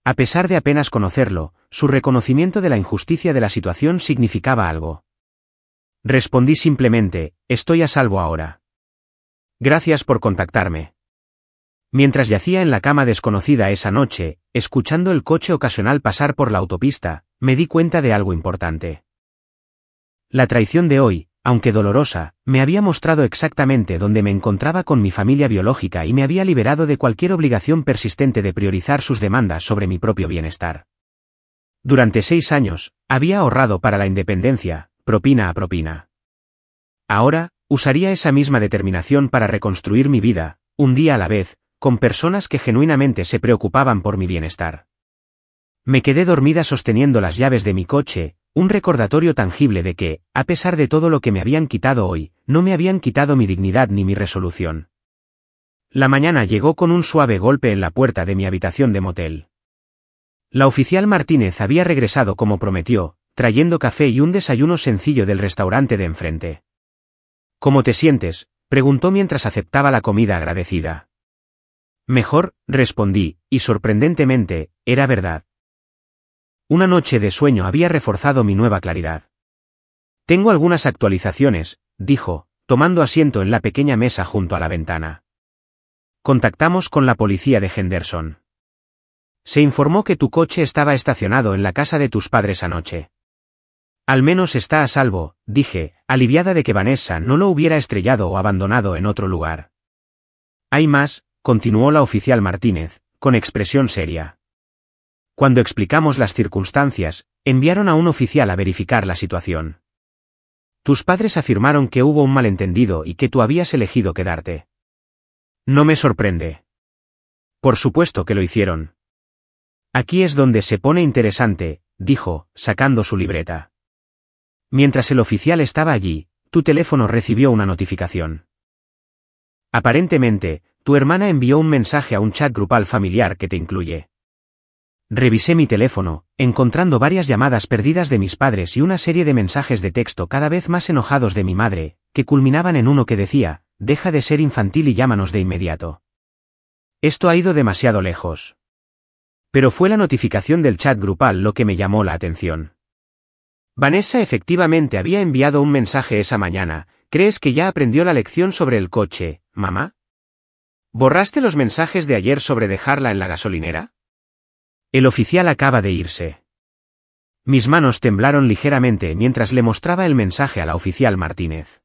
A pesar de apenas conocerlo, su reconocimiento de la injusticia de la situación significaba algo. Respondí simplemente: estoy a salvo ahora. Gracias por contactarme. Mientras yacía en la cama desconocida esa noche, escuchando el coche ocasional pasar por la autopista, me di cuenta de algo importante. La traición de hoy, aunque dolorosa, me había mostrado exactamente dónde me encontraba con mi familia biológica y me había liberado de cualquier obligación persistente de priorizar sus demandas sobre mi propio bienestar. Durante 6 años, había ahorrado para la independencia, propina a propina. Ahora, usaría esa misma determinación para reconstruir mi vida, un día a la vez, con personas que genuinamente se preocupaban por mi bienestar. Me quedé dormida sosteniendo las llaves de mi coche, un recordatorio tangible de que, a pesar de todo lo que me habían quitado hoy, no me habían quitado mi dignidad ni mi resolución. La mañana llegó con un suave golpe en la puerta de mi habitación de motel. La oficial Martínez había regresado como prometió, trayendo café y un desayuno sencillo del restaurante de enfrente. ¿Cómo te sientes?, preguntó mientras aceptaba la comida agradecida. Mejor, respondí, y sorprendentemente, era verdad. Una noche de sueño había reforzado mi nueva claridad. Tengo algunas actualizaciones, dijo, tomando asiento en la pequeña mesa junto a la ventana. Contactamos con la policía de Henderson. Se informó que tu coche estaba estacionado en la casa de tus padres anoche. Al menos está a salvo, dije, aliviada de que Vanessa no lo hubiera estrellado o abandonado en otro lugar. Hay más, continuó la oficial Martínez, con expresión seria. Cuando explicamos las circunstancias, enviaron a un oficial a verificar la situación. Tus padres afirmaron que hubo un malentendido y que tú habías elegido quedarte. No me sorprende. Por supuesto que lo hicieron. Aquí es donde se pone interesante, dijo, sacando su libreta. Mientras el oficial estaba allí, tu teléfono recibió una notificación. Aparentemente, tu hermana envió un mensaje a un chat grupal familiar que te incluye. Revisé mi teléfono, encontrando varias llamadas perdidas de mis padres y una serie de mensajes de texto cada vez más enojados de mi madre, que culminaban en uno que decía: deja de ser infantil y llámanos de inmediato. Esto ha ido demasiado lejos. Pero fue la notificación del chat grupal lo que me llamó la atención. Vanessa efectivamente había enviado un mensaje esa mañana. ¿Crees que ya aprendió la lección sobre el coche, mamá? ¿Borraste los mensajes de ayer sobre dejarla en la gasolinera? El oficial acaba de irse. Mis manos temblaron ligeramente mientras le mostraba el mensaje a la oficial Martínez.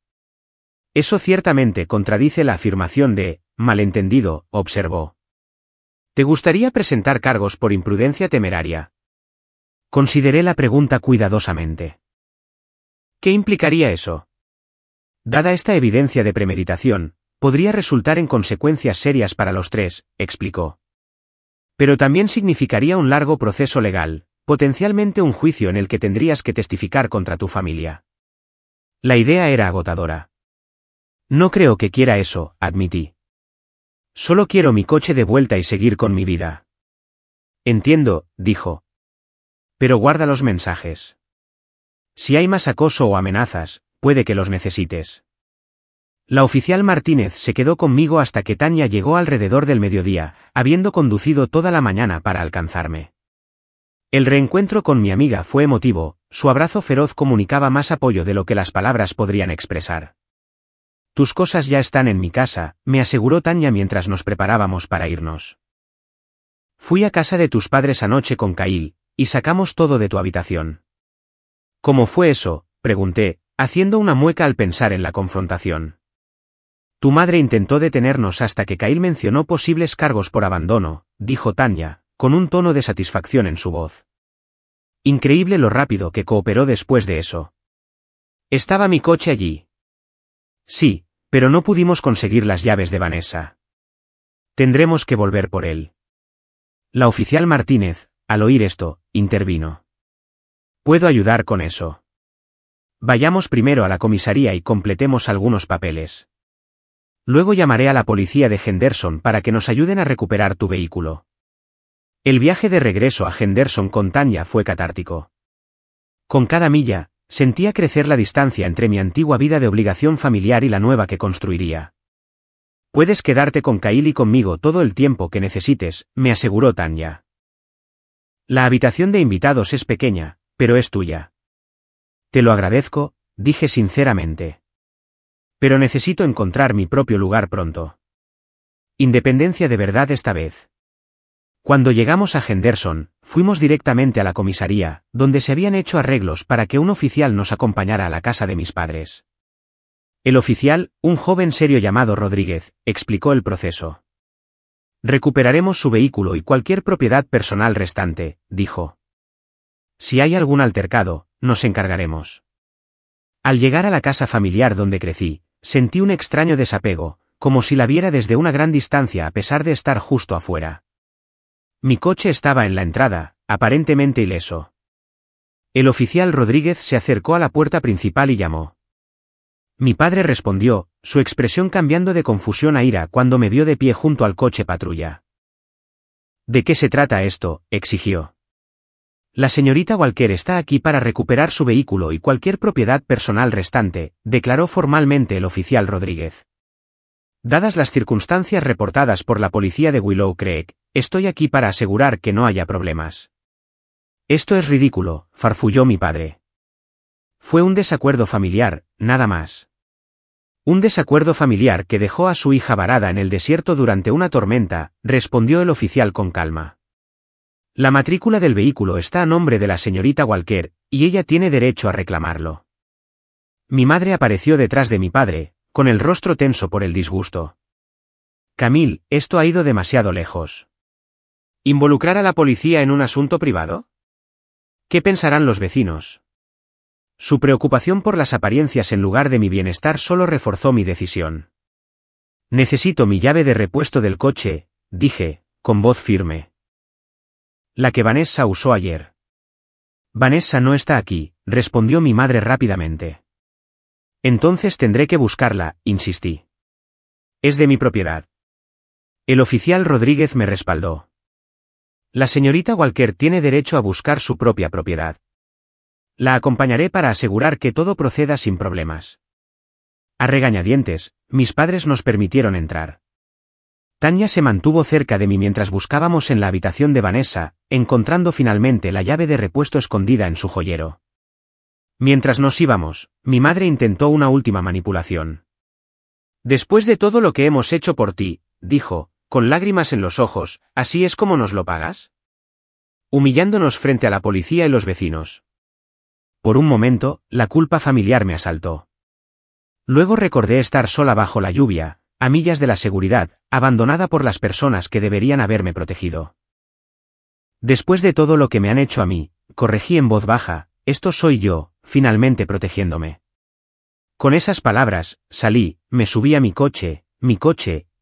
Eso ciertamente contradice la afirmación de malentendido, observó. ¿Te gustaría presentar cargos por imprudencia temeraria? Consideré la pregunta cuidadosamente. ¿Qué implicaría eso? Dada esta evidencia de premeditación, podría resultar en consecuencias serias para los tres, explicó. Pero también significaría un largo proceso legal, potencialmente un juicio en el que tendrías que testificar contra tu familia. La idea era agotadora. No creo que quiera eso, admití. Solo quiero mi coche de vuelta y seguir con mi vida. Entiendo, dijo. Pero guarda los mensajes. Si hay más acoso o amenazas, puede que los necesites. La oficial Martínez se quedó conmigo hasta que Tania llegó alrededor del mediodía, habiendo conducido toda la mañana para alcanzarme. El reencuentro con mi amiga fue emotivo, su abrazo feroz comunicaba más apoyo de lo que las palabras podrían expresar. Tus cosas ya están en mi casa, me aseguró Tania mientras nos preparábamos para irnos. Fui a casa de tus padres anoche con Kyle, y sacamos todo de tu habitación. ¿Cómo fue eso?, pregunté, haciendo una mueca al pensar en la confrontación. Tu madre intentó detenernos hasta que Kyle mencionó posibles cargos por abandono, dijo Tania, con un tono de satisfacción en su voz. Increíble lo rápido que cooperó después de eso. ¿Estaba mi coche allí? Sí, pero no pudimos conseguir las llaves de Vanessa. Tendremos que volver por él. La oficial Martínez, al oír esto, intervino. ¿Puedo ayudar con eso? Vayamos primero a la comisaría y completemos algunos papeles. Luego llamaré a la policía de Henderson para que nos ayuden a recuperar tu vehículo. El viaje de regreso a Henderson con Tania fue catártico. Con cada milla, sentía crecer la distancia entre mi antigua vida de obligación familiar y la nueva que construiría. Puedes quedarte con Kyle y conmigo todo el tiempo que necesites, me aseguró Tania. La habitación de invitados es pequeña, pero es tuya. Te lo agradezco, dije sinceramente. Pero necesito encontrar mi propio lugar pronto. Independencia de verdad esta vez. Cuando llegamos a Henderson, fuimos directamente a la comisaría, donde se habían hecho arreglos para que un oficial nos acompañara a la casa de mis padres. El oficial, un joven serio llamado Rodríguez, explicó el proceso. Recuperaremos su vehículo y cualquier propiedad personal restante, dijo. Si hay algún altercado, nos encargaremos. Al llegar a la casa familiar donde crecí, sentí un extraño desapego, como si la viera desde una gran distancia a pesar de estar justo afuera. Mi coche estaba en la entrada, aparentemente ileso. El oficial Rodríguez se acercó a la puerta principal y llamó. Mi padre respondió, su expresión cambiando de confusión a ira cuando me vio de pie junto al coche patrulla. ¿De qué se trata esto?, exigió. La señorita Walker está aquí para recuperar su vehículo y cualquier propiedad personal restante, declaró formalmente el oficial Rodríguez. Dadas las circunstancias reportadas por la policía de Willow Creek, estoy aquí para asegurar que no haya problemas. Esto es ridículo, farfulló mi padre. Fue un desacuerdo familiar, nada más. Un desacuerdo familiar que dejó a su hija varada en el desierto durante una tormenta, respondió el oficial con calma. La matrícula del vehículo está a nombre de la señorita Walker, y ella tiene derecho a reclamarlo. Mi madre apareció detrás de mi padre, con el rostro tenso por el disgusto. Camille, esto ha ido demasiado lejos. ¿Involucrar a la policía en un asunto privado? ¿Qué pensarán los vecinos? Su preocupación por las apariencias en lugar de mi bienestar solo reforzó mi decisión. Necesito mi llave de repuesto del coche, dije, con voz firme. La que Vanessa usó ayer. Vanessa no está aquí, respondió mi madre rápidamente. Entonces tendré que buscarla, insistí. Es de mi propiedad. El oficial Rodríguez me respaldó. La señorita Walker tiene derecho a buscar su propia propiedad. La acompañaré para asegurar que todo proceda sin problemas. A regañadientes, mis padres nos permitieron entrar. Tania se mantuvo cerca de mí mientras buscábamos en la habitación de Vanessa, encontrando finalmente la llave de repuesto escondida en su joyero. Mientras nos íbamos, mi madre intentó una última manipulación. Después de todo lo que hemos hecho por ti, dijo, con lágrimas en los ojos, ¿así es como nos lo pagas? Humillándonos frente a la policía y los vecinos. Por un momento, la culpa familiar me asaltó. Luego recordé estar sola bajo la lluvia, a millas de la seguridad, abandonada por las personas que deberían haberme protegido. Después de todo lo que me han hecho a mí, corregí en voz baja, esto soy yo, finalmente protegiéndome. Con esas palabras, salí, me subí a mi coche,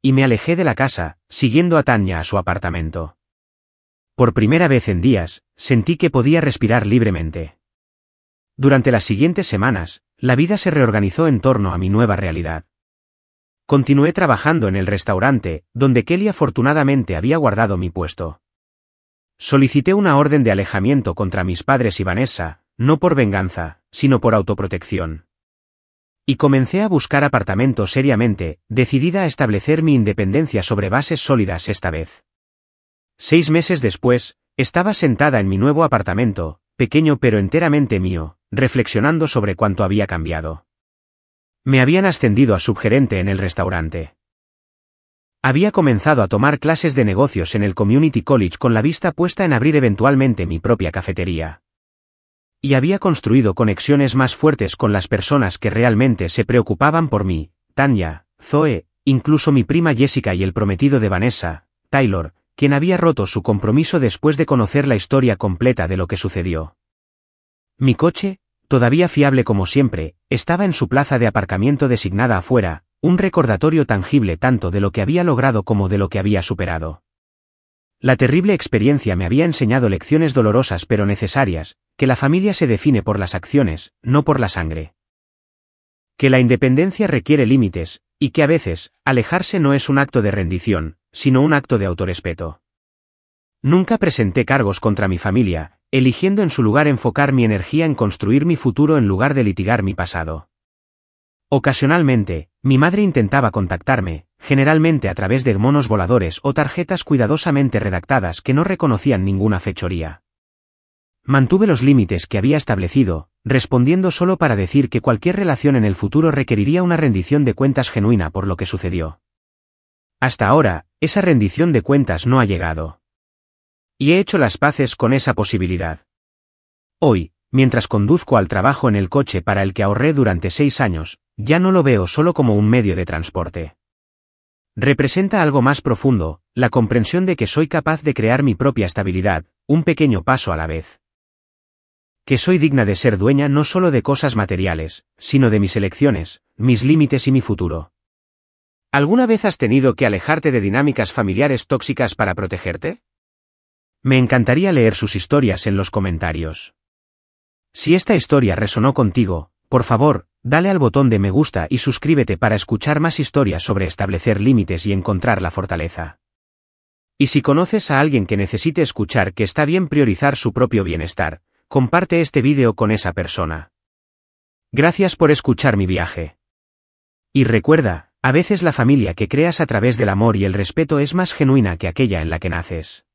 y me alejé de la casa, siguiendo a Tanya a su apartamento. Por primera vez en días, sentí que podía respirar libremente. Durante las siguientes semanas, la vida se reorganizó en torno a mi nueva realidad. Continué trabajando en el restaurante, donde Kelly afortunadamente había guardado mi puesto. Solicité una orden de alejamiento contra mis padres y Vanessa, no por venganza, sino por autoprotección. Y comencé a buscar apartamentos seriamente, decidida a establecer mi independencia sobre bases sólidas esta vez. 6 meses después, estaba sentada en mi nuevo apartamento, pequeño pero enteramente mío, reflexionando sobre cuánto había cambiado. Me habían ascendido a subgerente en el restaurante. Había comenzado a tomar clases de negocios en el Community College con la vista puesta en abrir eventualmente mi propia cafetería. Y había construido conexiones más fuertes con las personas que realmente se preocupaban por mí, Tanya, Zoe, incluso mi prima Jessica y el prometido de Vanessa, Taylor, quien había roto su compromiso después de conocer la historia completa de lo que sucedió. Mi coche, todavía fiable como siempre, estaba en su plaza de aparcamiento designada afuera, un recordatorio tangible tanto de lo que había logrado como de lo que había superado. La terrible experiencia me había enseñado lecciones dolorosas pero necesarias, que la familia se define por las acciones, no por la sangre. Que la independencia requiere límites, y que a veces, alejarse no es un acto de rendición, sino un acto de autorrespeto. Nunca presenté cargos contra mi familia, eligiendo en su lugar enfocar mi energía en construir mi futuro en lugar de litigar mi pasado. Ocasionalmente, mi madre intentaba contactarme, generalmente a través de monos voladores o tarjetas cuidadosamente redactadas que no reconocían ninguna fechoría. Mantuve los límites que había establecido, respondiendo solo para decir que cualquier relación en el futuro requeriría una rendición de cuentas genuina por lo que sucedió. Hasta ahora, esa rendición de cuentas no ha llegado. Y he hecho las paces con esa posibilidad. Hoy, mientras conduzco al trabajo en el coche para el que ahorré durante 6 años, ya no lo veo solo como un medio de transporte. Representa algo más profundo, la comprensión de que soy capaz de crear mi propia estabilidad, un pequeño paso a la vez. Que soy digna de ser dueña no solo de cosas materiales, sino de mis elecciones, mis límites y mi futuro. ¿Alguna vez has tenido que alejarte de dinámicas familiares tóxicas para protegerte? Me encantaría leer sus historias en los comentarios. Si esta historia resonó contigo, por favor, dale al botón de me gusta y suscríbete para escuchar más historias sobre establecer límites y encontrar la fortaleza. Y si conoces a alguien que necesite escuchar que está bien priorizar su propio bienestar, comparte este vídeo con esa persona. Gracias por escuchar mi viaje. Y recuerda, a veces la familia que creas a través del amor y el respeto es más genuina que aquella en la que naces.